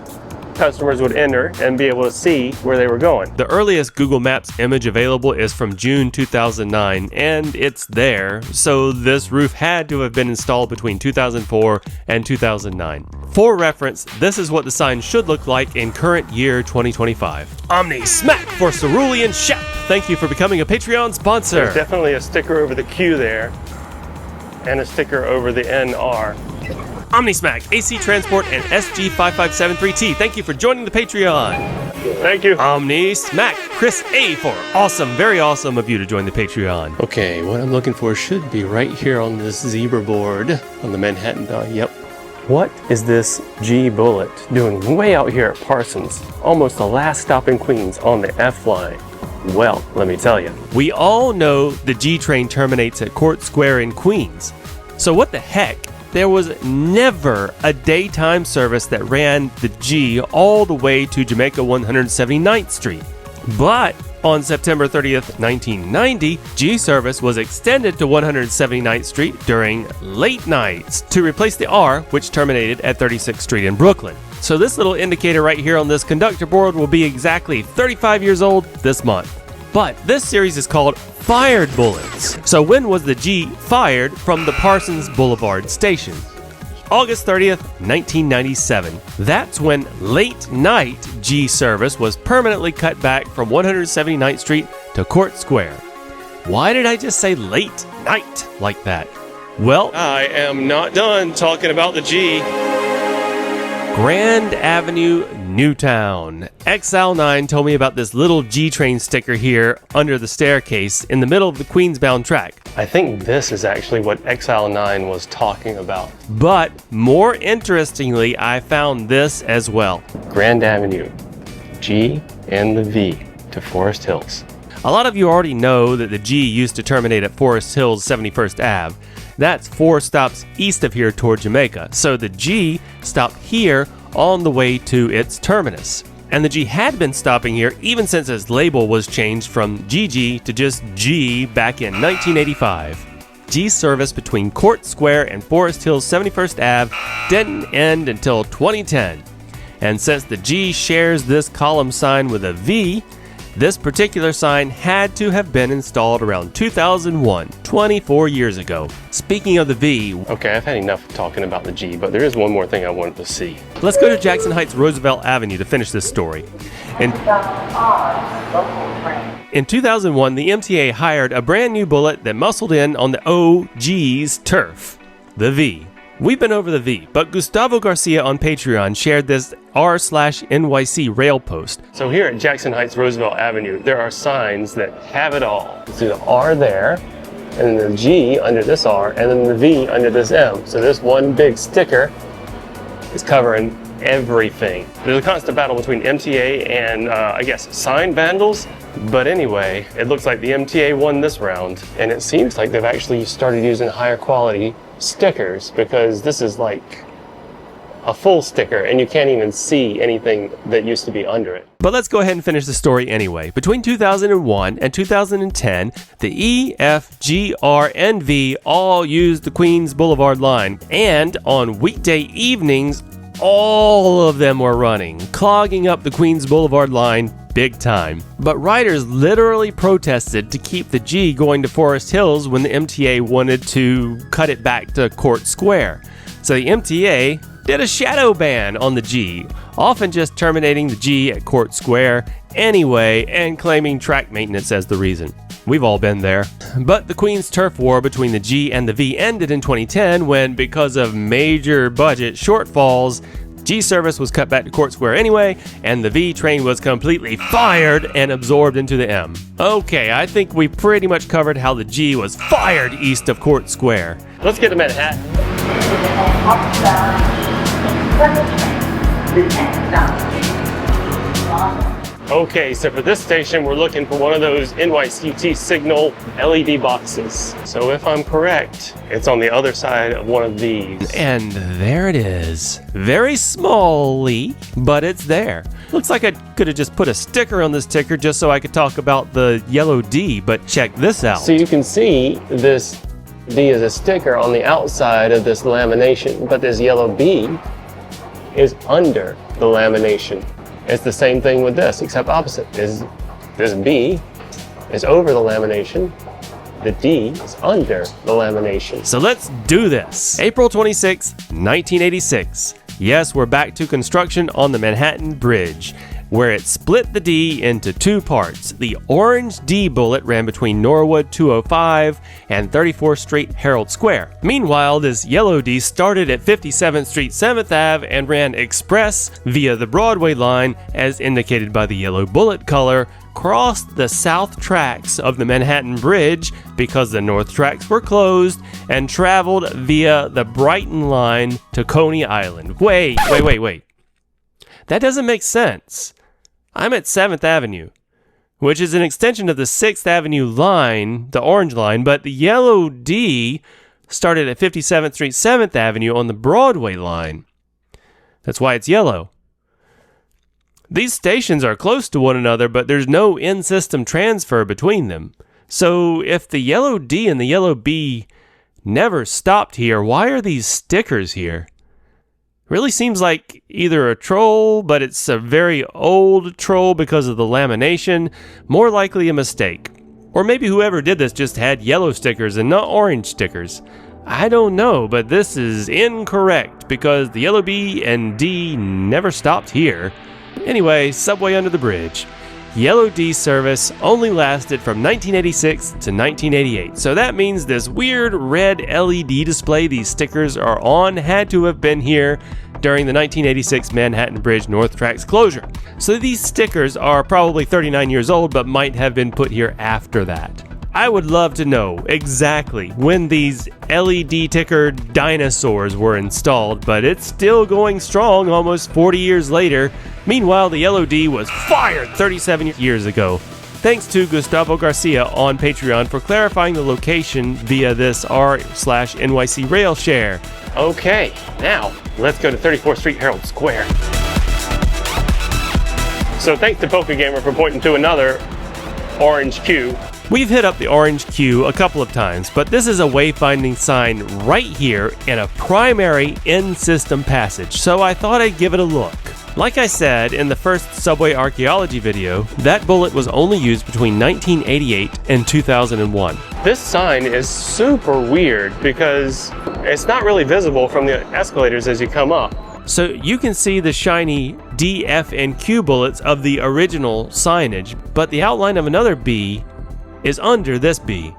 customers would enter and be able to see where they were going. The earliest Google Maps image available is from June 2009, and it's there, so this roof had to have been installed between 2004 and 2009. For reference, this is what the sign should look like in current year 2025. Omni smack for Cerulean Shep! Thank you for becoming a Patreon sponsor. There's definitely a sticker over the Q there, and a sticker over the NR. OmniSmack, AC Transport, and SG5573T. Thank you for joining the Patreon. Thank you. OmniSmack, Chris A for awesome, very awesome of you to join the Patreon. Okay, what I'm looking for should be right here on this zebra board on the Manhattan. Yep. What is this G bullet doing way out here at Parsons? Almost the last stop in Queens on the F line. Well, let me tell you. We all know the G train terminates at Court Square in Queens. So what the heck there was never a daytime service that ran the G all the way to Jamaica 179th Street. But on September 30th, 1990, G service was extended to 179th Street during late nights to replace the R, which terminated at 36th Street in Brooklyn. So this little indicator right here on this conductor board will be exactly 35 years old this month. But this series is called Fired Bullets. So when was the G fired from the Parsons Blvd station? August 30th, 1997. That's when late night G service was permanently cut back from 179th Street to Court Square. Why did I just say late night like that? Well, I am not done talking about the G. Grand Avenue, Newtown. XL9 told me about this little G train sticker here under the staircase in the middle of the Queensbound track. I think this is actually what XL9 was talking about. But more interestingly, I found this as well. Grand Avenue, G and the V to Forest Hills. A lot of you already know that the G used to terminate at Forest Hills 71st Ave. That's 4 stops east of here toward Jamaica. So the G stopped here on the way to its terminus. And the G had been stopping here even since its label was changed from GG to just G back in 1985. G service between Court Square and Forest Hills 71st Ave didn't end until 2010. And since the G shares this column sign with a V, this particular sign had to have been installed around 2001, 24 years ago. Speaking of the V... Okay, I've had enough talking about the G, but there is one more thing I wanted to see. Let's go to Jackson Heights Roosevelt Avenue to finish this story. In 2001, the MTA hired a brand new bullet that muscled in on the OG's turf, the V. We've been over the V, but Gustavo Garcia on Patreon shared this r/NYC rail post. So here at Jackson Heights Roosevelt Avenue, there are signs that have it all. See the R there, and then the G under this R, and then the V under this M. So this one big sticker is covering everything. There's a constant battle between MTA and, I guess, sign vandals. But anyway, it looks like the MTA won this round, and it seems like they've actually started using higher quality stickers, because this is like a full sticker and you can't even see anything that used to be under it. But let's go ahead and finish the story anyway. Between 2001 and 2010, the E, F, G, R, and V all used the Queens Boulevard line, and on weekday evenings, all of them were running, clogging up the Queens Boulevard line big time. But riders literally protested to keep the G going to Forest Hills when the MTA wanted to cut it back to Court Square. So the MTA did a shadow ban on the G, often just terminating the G at Court Square anyway and claiming track maintenance as the reason. We've all been there. But the Queen's turf war between the G and the V ended in 2010 when, because of major budget shortfalls, G service was cut back to Court Square anyway, and the V train was completely fired and absorbed into the M. Okay, I think we pretty much covered how the G was fired east of Court Square. Let's get to Manhattan. Okay, so for this station, we're looking for one of those NYCT signal LED boxes. So if I'm correct, it's on the other side of one of these. And there it is. Very smally, but it's there. Looks like I could have just put a sticker on this ticker just so I could talk about the yellow D, but check this out. So you can see this D is a sticker on the outside of this lamination, but this yellow B is under the lamination. It's the same thing with this, except opposite. This B is over the lamination. The D is under the lamination. So let's do this. April 26, 1986. Yes, we're back to construction on the Manhattan Bridge, where it split the D into two parts. The orange D bullet ran between Norwood 205 and 34th Street Herald Square. Meanwhile, this yellow D started at 57th Street 7th Ave and ran express via the Broadway line, as indicated by the yellow bullet color, crossed the south tracks of the Manhattan Bridge because the north tracks were closed, and traveled via the Brighton line to Coney Island. Wait. That doesn't make sense. I'm at 7th Avenue, which is an extension of the 6th Avenue line, the orange line, but the yellow D started at 57th Street 7th Avenue on the Broadway line. That's why it's yellow. These stations are close to one another, but there's no in-system transfer between them. So if the yellow D and the yellow B never stopped here, why are these stickers here? Really seems like either a troll, but it's a very old troll because of the lamination, more likely a mistake. Or maybe whoever did this just had yellow stickers and not orange stickers. I don't know, but this is incorrect because the yellow B and D never stopped here. Anyway, Subway under the bridge. Yellow D service only lasted from 1986 to 1988, so that means this weird red LED display these stickers are on had to have been here during the 1986 Manhattan Bridge North Tracks closure. So these stickers are probably 39 years old but might have been put here after that. I would love to know exactly when these LED ticker dinosaurs were installed, but it's still going strong almost 40 years later. Meanwhile, the yellow D was fired 37 years ago. Thanks to Gustavo Garcia on Patreon for clarifying the location via this r/NYC rail share. Okay, now let's go to 34th Street Herald Square. So thanks to Poker Gamer for pointing to another orange Q. We've hit up the orange Q a couple of times, but this is a wayfinding sign right here in a primary in-system passage, so I thought I'd give it a look. Like I said in the first Subway Archaeology video, that bullet was only used between 1988 and 2001. This sign is super weird because it's not really visible from the escalators as you come up. So you can see the shiny D, F, and Q bullets of the original signage, but the outline of another B is under this B.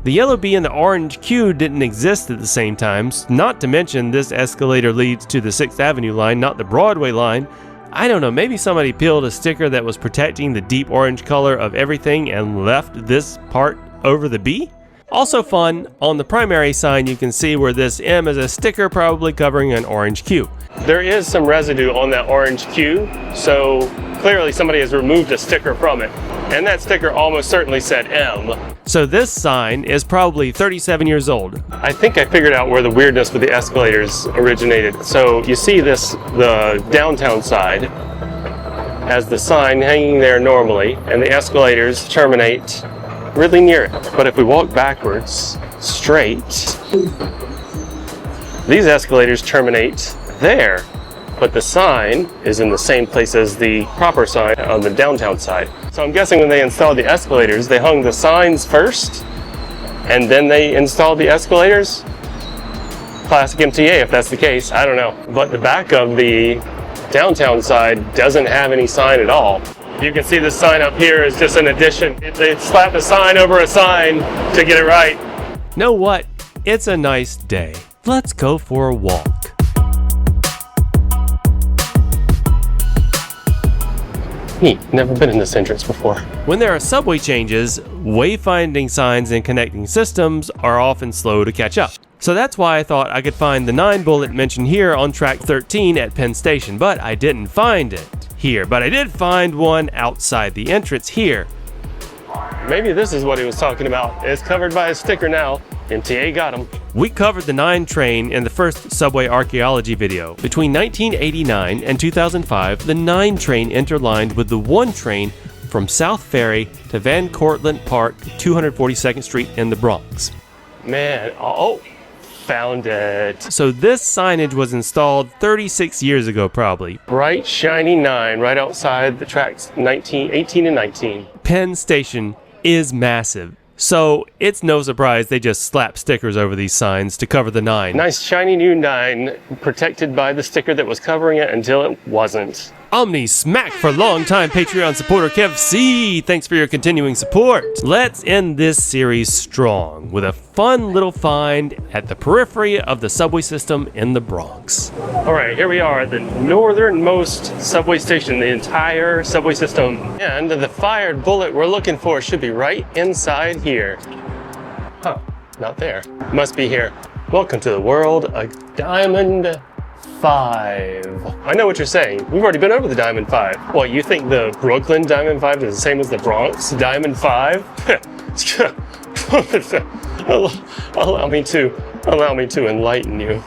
The yellow B and the orange Q didn't exist at the same time, not to mention this escalator leads to the 6th Avenue line, not the Broadway line. I don't know, maybe somebody peeled a sticker that was protecting the deep orange color of everything and left this part over the B? Also fun, on the primary sign you can see where this M is a sticker probably covering an orange Q. There is some residue on that orange Q, so clearly somebody has removed a sticker from it. And that sticker almost certainly said M. So this sign is probably 37 years old. I think I figured out where the weirdness with the escalators originated. So you see this, the downtown side has the sign hanging there normally, and the escalators terminate really near it. But if we walk backwards, straight, these escalators terminate there. But the sign is in the same place as the proper sign on the downtown side. So I'm guessing when they installed the escalators, they hung the signs first, and then they installed the escalators? Classic MTA if that's the case, I don't know. But the back of the downtown side doesn't have any sign at all. You can see the sign up here is just an addition. They slapped a sign over a sign to get it right. Know what? It's a nice day. Let's go for a walk. Neat, never been in this entrance before. When there are subway changes, wayfinding signs and connecting systems are often slow to catch up. So that's why I thought I could find the 9 bullet mentioned here on track 13 at Penn Station, but I didn't find it here. But I did find one outside the entrance here. Maybe this is what he was talking about. It's covered by a sticker now. MTA got him. We covered the 9 train in the first Subway Archaeology video. Between 1989 and 2005, the 9 train interlined with the 1 train from South Ferry to Van Cortlandt Park, 242nd Street in the Bronx. Man, oh, found it. So this signage was installed 36 years ago probably. Bright, shiny 9 right outside the tracks 18 and 19. Penn Station is massive. So it's no surprise they just slap stickers over these signs to cover the 9. Nice shiny new 9, protected by the sticker that was covering it until it wasn't. Omni smack for longtime Patreon supporter Kev C. Thanks for your continuing support. Let's end this series strong with a fun little find at the periphery of the subway system in the Bronx. All right, here we are at the northernmost subway station, the entire subway system. And the fired bullet we're looking for should be right inside here. Huh, not there. Must be here. Welcome to the world of Diamond 5. I know what you're saying. We've already been over the Diamond 5. What, you think the Brooklyn Diamond 5 is the same as the Bronx Diamond 5? Allow me to Allow me to enlighten you.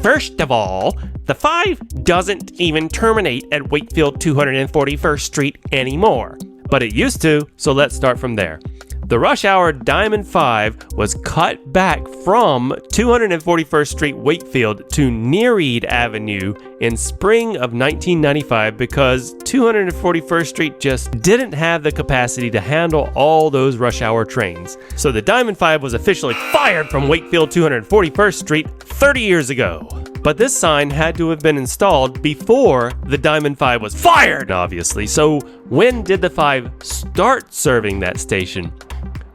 First of all, the 5 doesn't even terminate at Wakefield 241st Street anymore. But it used to, so let's start from there. The rush hour Diamond 5 was cut back from 241st Street Wakefield to Nereid Avenue in spring of 1995 because 241st Street just didn't have the capacity to handle all those rush hour trains. So the Diamond 5 was officially fired from Wakefield 241st Street 30 years ago. But this sign had to have been installed before the Diamond 5 was fired, obviously. So when did the 5 start serving that station?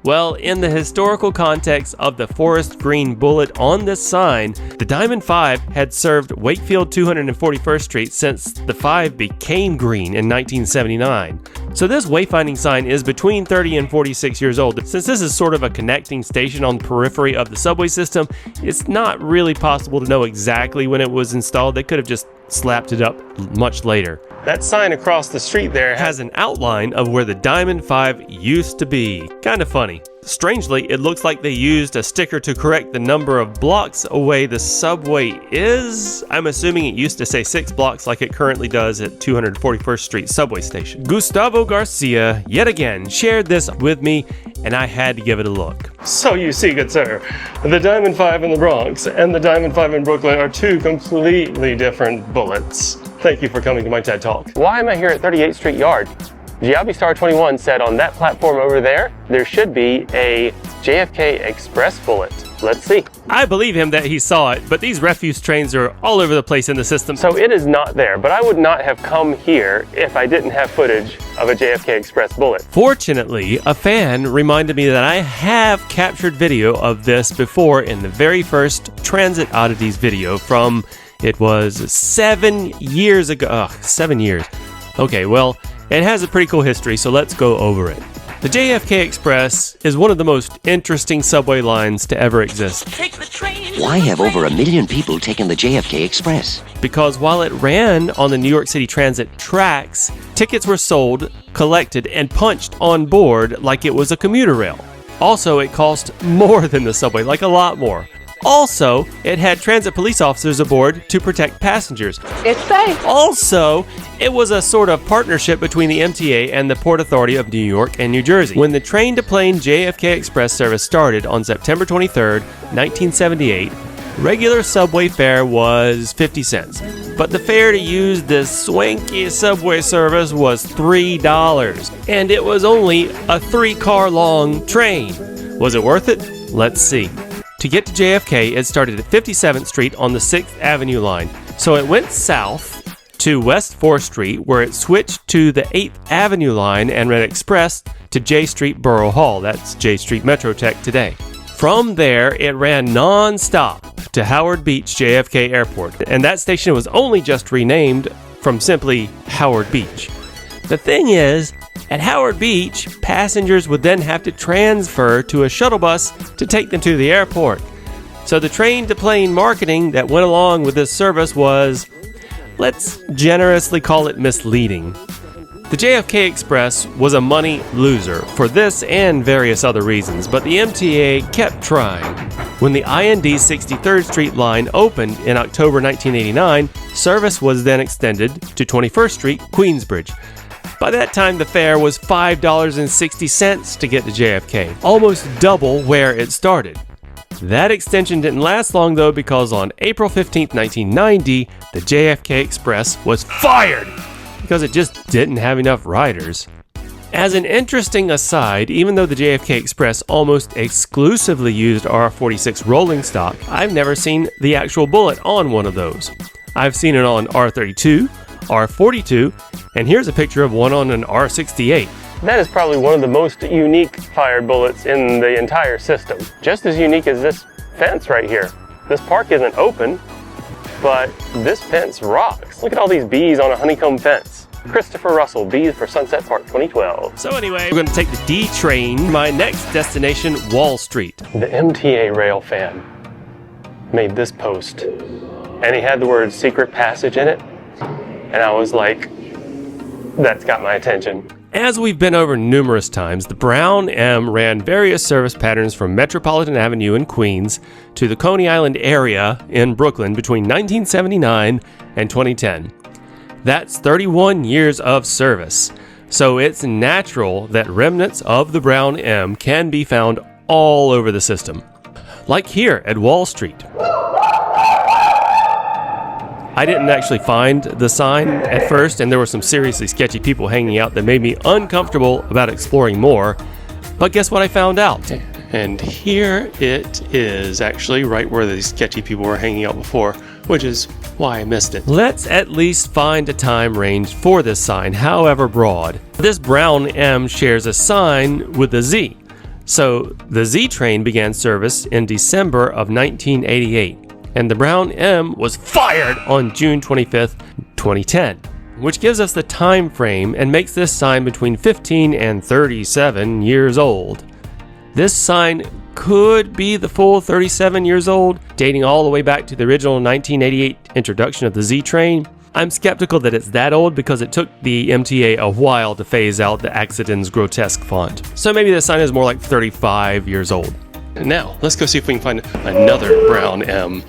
Well, in the historical context of the forest green bullet on this sign, the Diamond 5 had served Wakefield 241st Street since the 5 became green in 1979. So this wayfinding sign is between 30 and 46 years old. Since this is sort of a connecting station on the periphery of the subway system, it's not really possible to know exactly when it was installed. They could have just slapped it up much later. That sign across the street there has an outline of where the Diamond 5 used to be. Kind of funny. Strangely, it looks like they used a sticker to correct the number of blocks away the subway is. I'm assuming it used to say 6 blocks like it currently does at 241st Street subway station. Gustavo Garcia, yet again, shared this with me, and I had to give it a look. So you see, good sir, the Diamond 5 in the Bronx and the Diamond 5 in Brooklyn are 2 completely different bullets. Thank you for coming to my TED Talk. Why am I here at 38th Street Yard? Giabi Star 21 said on that platform over there should be a JFK Express bullet. Let's see. I believe him that he saw it, but these refuse trains are all over the place in the system, so it is not there. But I would not have come here if I didn't have footage of a JFK Express bullet. Fortunately, a fan reminded me that I have captured video of this before in the very first Transit Oddities video from, it was 7 years ago. Ugh, 7 years. Okay, well, it has a pretty cool history, so let's go over it. The JFK Express is one of the most interesting subway lines to ever exist. Why have over 1 million people taken the JFK Express? Because while it ran on the New York City Transit tracks, tickets were sold, collected, and punched on board like it was a commuter rail. Also, it cost more than the subway, like a lot more. Also, it had transit police officers aboard to protect passengers. It's safe. Also, it was a sort of partnership between the MTA and the Port Authority of New York and New Jersey. When the train-to-plane JFK Express service started on September 23rd, 1978, regular subway fare was 50 cents. But the fare to use this swanky subway service was $3. And it was only a 3-car long train. Was it worth it? Let's see. To get to JFK, it started at 57th Street on the 6th Avenue line. So it went south to West 4th Street, where it switched to the 8th Avenue line and ran express to J Street Borough Hall. That's J Street Metrotech today. From there, it ran non-stop to Howard Beach JFK Airport, and that station was only just renamed from simply Howard Beach. The thing is, at Howard Beach, passengers would then have to transfer to a shuttle bus to take them to the airport. So the train-to-plane marketing that went along with this service was, let's generously call it misleading. The JFK Express was a money loser for this and various other reasons, but the MTA kept trying. When the IND 63rd Street line opened in October 1989, service was then extended to 21st Street, Queensbridge. By that time, the fare was $5.60 to get to JFK, almost double where it started. That extension didn't last long though, because on April 15, 1990, the JFK Express was fired because it just didn't have enough riders. As an interesting aside, even though the JFK Express almost exclusively used R46 rolling stock, I've never seen the actual bullet on one of those. I've seen it on R32, R42, and here's a picture of one on an R68. That is probably one of the most unique fired bullets in the entire system. Just as unique as this fence right here. This park isn't open, but this fence rocks. Look at all these bees on a honeycomb fence. Christopher Russell, Bees for Sunset Park 2012. So anyway, we're going to take the D train. My next destination, Wall Street. The MTA rail fan made this post, and he had the word secret passage in it. And I was like, that's got my attention. As we've been over numerous times, the Brown M ran various service patterns from Metropolitan Avenue in Queens to the Coney Island area in Brooklyn between 1979 and 2010. That's 31 years of service. So it's natural that remnants of the Brown M can be found all over the system. Like here at Wall Street. I didn't actually find the sign at first, and there were some seriously sketchy people hanging out that made me uncomfortable about exploring more. But guess what I found out? And here it is, actually, right where these sketchy people were hanging out before, which is why I missed it. Let's at least find a time range for this sign, however broad. This Brown M shares a sign with the Z. So the Z train began service in December of 1988. And the Brown M was fired on June 25th, 2010, which gives us the time frame and makes this sign between 15 and 37 years old. This sign could be the full 37 years old, dating all the way back to the original 1988 introduction of the Z train. I'm skeptical that it's that old because it took the MTA a while to phase out the Accidents grotesque font. So maybe this sign is more like 35 years old. Now, let's go see if we can find another Brown M.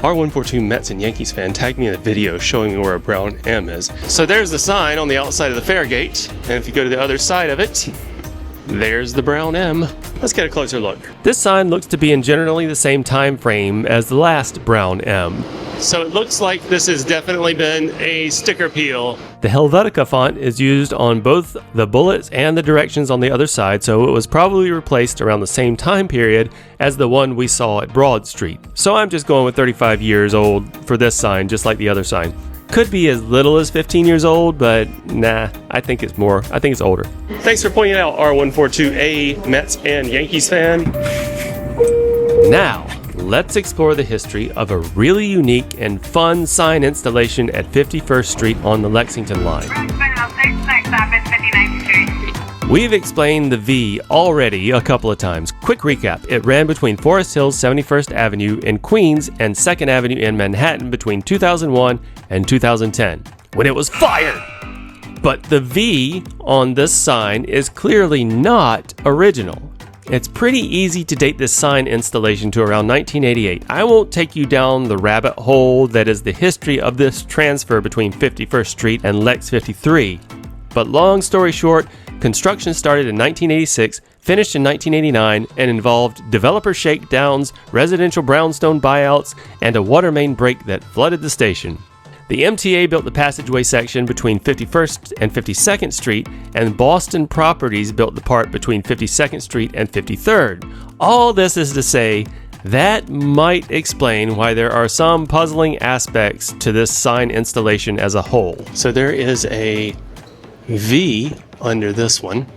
R142 Mets and Yankees fan tagged me in a video showing me where a Brown M is. So there's the sign on the outside of the fare gate, and if you go to the other side of it, there's the Brown M. Let's get a closer look. This sign looks to be in generally the same time frame as the last Brown M. So it looks like this has definitely been a sticker peel. The Helvetica font is used on both the bullets and the directions on the other side, so it was probably replaced around the same time period as the one we saw at Broad Street. So I'm just going with 35 years old for this sign, just like the other sign. Could be as little as 15 years old, but nah, I think it's older. Thanks for pointing out, R142A Mets and Yankees fan. Now, let's explore the history of a really unique and fun sign installation at 51st Street on the Lexington line. We've explained the V already a couple of times. Quick recap, it ran between Forest Hills 71st Avenue in Queens and 2nd Avenue in Manhattan between 2001 and 2010, when it was fired. But the V on this sign is clearly not original. It's pretty easy to date this sign installation to around 1988. I won't take you down the rabbit hole that is the history of this transfer between 51st Street and Lex 53. But long story short, construction started in 1986, finished in 1989, and involved developer shakedowns, residential brownstone buyouts, and a water main break that flooded the station. The MTA built the passageway section between 51st and 52nd Street, and Boston Properties built the part between 52nd Street and 53rd. All this is to say, that might explain why there are some puzzling aspects to this sign installation as a whole. So there is a V under this one.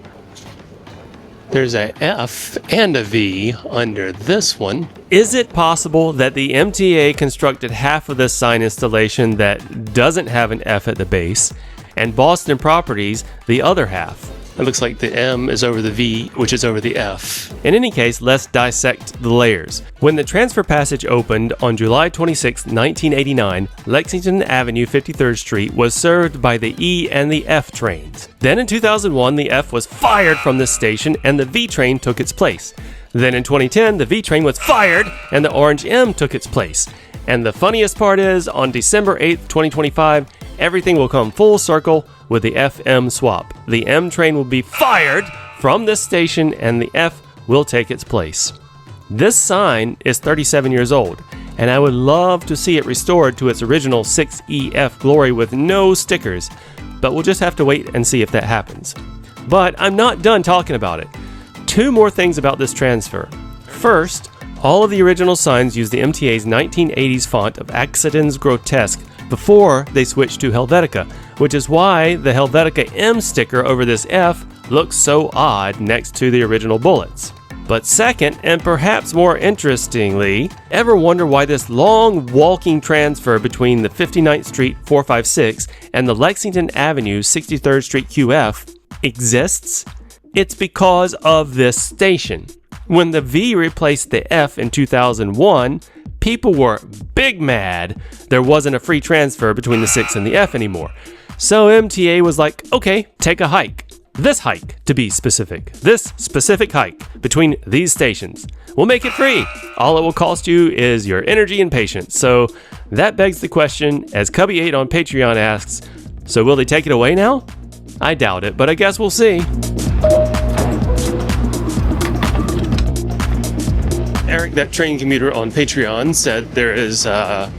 There's a F and a V under this one. Is it possible that the MTA constructed half of this sign installation that doesn't have an F at the base, and Boston Properties the other half? It looks like the M is over the V, which is over the F. In any case, let's dissect the layers. When the transfer passage opened on July 26, 1989, Lexington Avenue 53rd Street was served by the E and the F trains. Then in 2001, the F was fired from this station and the V train took its place. Then in 2010, the V train was fired and the orange M took its place. And the funniest part is, on December 8th, 2025, everything will come full circle with the FM swap. The M train will be fired from this station and the F will take its place. This sign is 37 years old, and I would love to see it restored to its original 6EF glory with no stickers, but we'll just have to wait and see if that happens. But I'm not done talking about it. Two more things about this transfer. First, all of the original signs use the MTA's 1980s font of Accidents Grotesque before they switched to Helvetica, which is why the Helvetica M sticker over this F looks so odd next to the original bullets. But second, and perhaps more interestingly, ever wonder why this long walking transfer between the 59th Street 456 and the Lexington Avenue 63rd Street QF exists? It's because of this station. When the V replaced the F in 2001, people were big mad there wasn't a free transfer between the 6 and the F anymore. So MTA was like, okay, take a hike. This hike, to be specific. This specific hike between these stations. We'll make it free. All it will cost you is your energy and patience. So that begs the question, as Cubby8 on Patreon asks, so will they take it away now? I doubt it, but I guess we'll see. Eric, that train commuter on Patreon, said there is an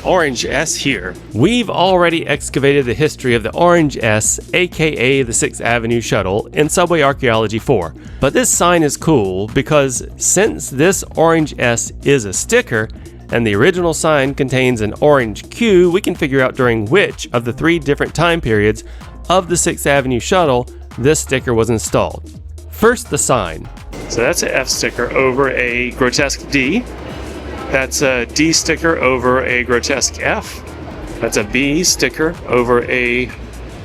orange S here. We've already excavated the history of the orange S, aka the 6th Avenue shuttle, in Subway Archaeology 4. But this sign is cool because since this orange S is a sticker, and the original sign contains an orange Q, we can figure out during which of the 3 different time periods of the 6th Avenue shuttle this sticker was installed. First, the sign. So that's an F sticker over a grotesque D. That's a D sticker over a grotesque F. That's a B sticker over a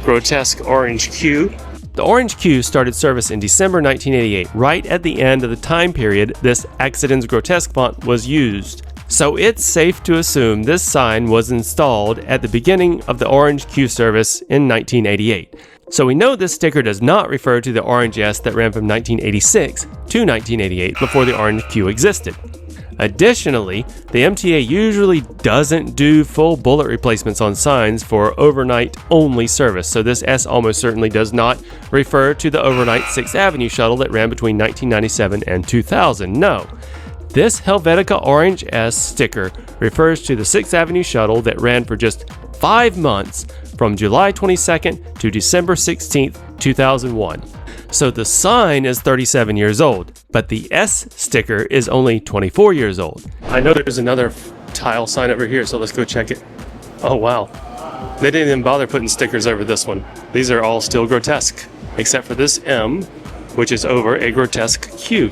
grotesque orange Q. The orange Q started service in December 1988, right at the end of the time period this Accidens grotesque font was used. So it's safe to assume this sign was installed at the beginning of the orange Q service in 1988. So we know this sticker does not refer to the orange S that ran from 1986 to 1988 before the orange Q existed. Additionally, the MTA usually doesn't do full bullet replacements on signs for overnight only service, so this S almost certainly does not refer to the overnight 6th Avenue shuttle that ran between 1997 and 2000. No. This Helvetica orange S sticker refers to the 6th Avenue shuttle that ran for just 5 months from July 22nd to December 16th, 2001. So the sign is 37 years old, but the S sticker is only 24 years old. I know there's another tile sign over here, so let's go check it. Oh wow. They didn't even bother putting stickers over this one. These are all still grotesque, except for this M, which is over a grotesque Q.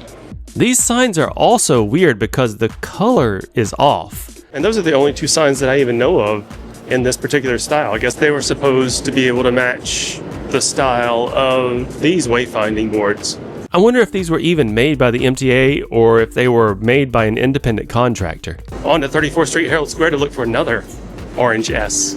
These signs are also weird because the color is off. And those are the only 2 signs that I even know of in this particular style. I guess they were supposed to be able to match the style of these wayfinding boards. I wonder if these were even made by the MTA or if they were made by an independent contractor. On to 34th Street Herald Square to look for another orange S.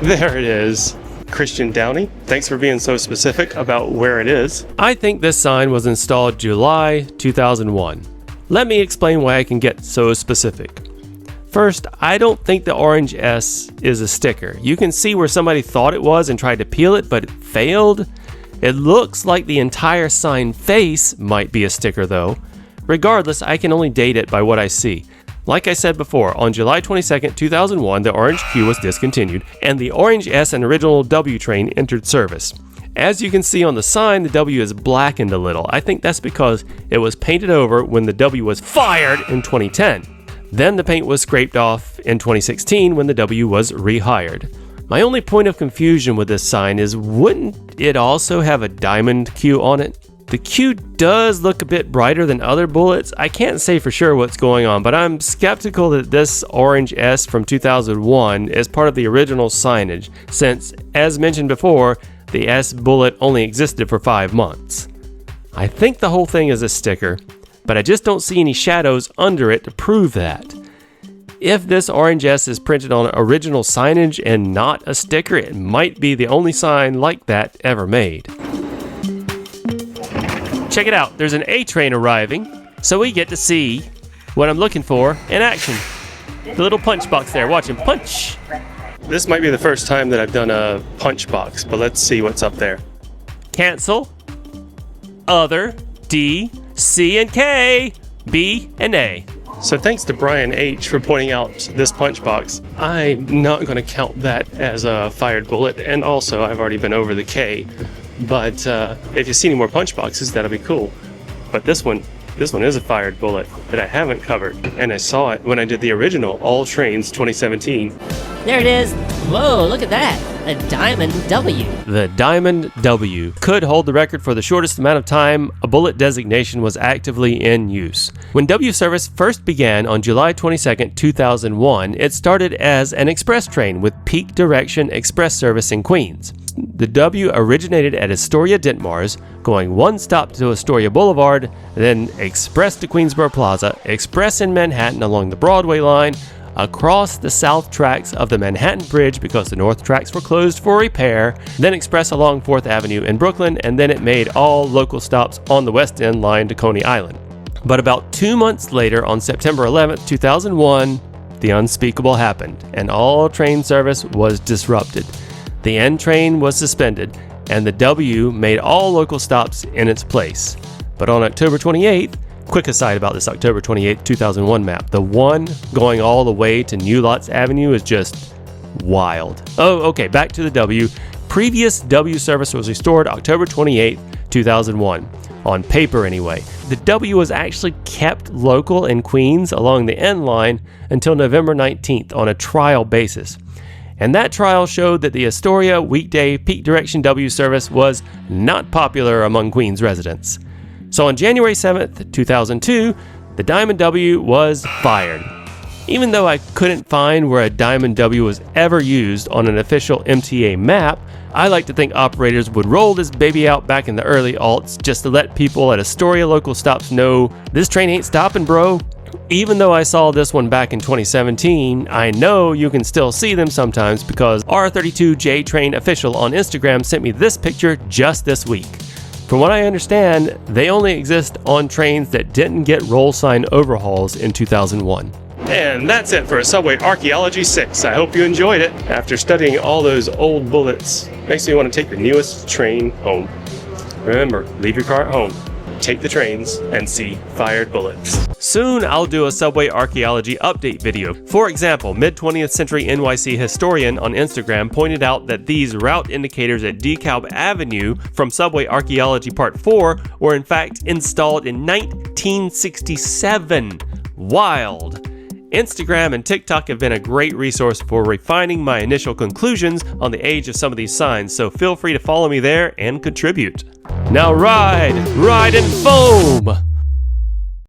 There it is. Christian Downey, thanks for being so specific about where it is. I think this sign was installed July 2001. Let me explain why I can get so specific. First, I don't think the orange S is a sticker. You can see where somebody thought it was and tried to peel it, but it failed. It looks like the entire sign face might be a sticker though. Regardless, I can only date it by what I see. Like I said before, on July 22nd, 2001, the orange Q was discontinued, and the orange S and original W train entered service. As you can see on the sign, the W is blackened a little. I think that's because it was painted over when the W was fired in 2010. Then the paint was scraped off in 2016 when the W was rehired. My only point of confusion with this sign is, wouldn't it also have a diamond Q on it? The Q does look a bit brighter than other bullets. I can't say for sure what's going on, but I'm skeptical that this orange S from 2001 is part of the original signage, since, as mentioned before, the S bullet only existed for 5 months. I think the whole thing is a sticker, but I just don't see any shadows under it to prove that. If this orange S is printed on original signage and not a sticker, it might be the only sign like that ever made. Check it out, there's an A train arriving, so we get to see what I'm looking for in action. The little punch box there, watch him punch. This might be the first time that I've done a punch box, but let's see what's up there. Cancel, other, D, C and K, B and A. So thanks to Brian H for pointing out this punch box. I'm not going to count that as a fired bullet, and also I've already been over the K. But if you see any more punch boxes, that'll be cool. But this one is a fired bullet that I haven't covered, and I saw it when I did the original All Trains 2017. There it is. Whoa, look at that. A Diamond W. The Diamond W could hold the record for the shortest amount of time a bullet designation was actively in use. When W service first began on July 22nd, 2001, it started as an express train with peak direction express service in Queens. The W originated at Astoria Dentmars, going one stop to Astoria Boulevard, then express to Queensboro Plaza, express in Manhattan along the Broadway line, across the south tracks of the Manhattan Bridge because the north tracks were closed for repair, then express along 4th Avenue in Brooklyn, and then it made all local stops on the West End line to Coney Island. But about 2 months later, on September 11th, 2001, the unspeakable happened, and all train service was disrupted. The N train was suspended, and the W made all local stops in its place. But on October 28th, quick aside about this October 28th, 2001 map, the one going all the way to New Lots Avenue is just wild. Oh, okay, back to the W. Previous W service was restored October 28th, 2001. On paper anyway. The W was actually kept local in Queens along the N line until November 19th on a trial basis. And that trial showed that the Astoria weekday peak direction W service was not popular among Queens residents. So on January 7th, 2002, the Diamond W was fired. Even though I couldn't find where a Diamond W was ever used on an official MTA map, I like to think operators would roll this baby out back in the early aughts just to let people at Astoria local stops know this train ain't stopping, bro. Even though I saw this one back in 2017, I know you can still see them sometimes because R32J Train Official on Instagram sent me this picture just this week. From what I understand, they only exist on trains that didn't get roll sign overhauls in 2001. And that's it for Subway Archaeology 6. I hope you enjoyed it. After studying all those old bullets, makes me want to take the newest train home. Remember, leave your car at home, take the trains, and see fired bullets. Soon I'll do a Subway Archaeology update video. For example, mid-20th century NYC historian on Instagram pointed out that these route indicators at DeKalb Avenue from Subway Archaeology Part 4 were in fact installed in 1967. Wild. Instagram and TikTok have been a great resource for refining my initial conclusions on the age of some of these signs, so feel free to follow me there and contribute. Now ride and foam!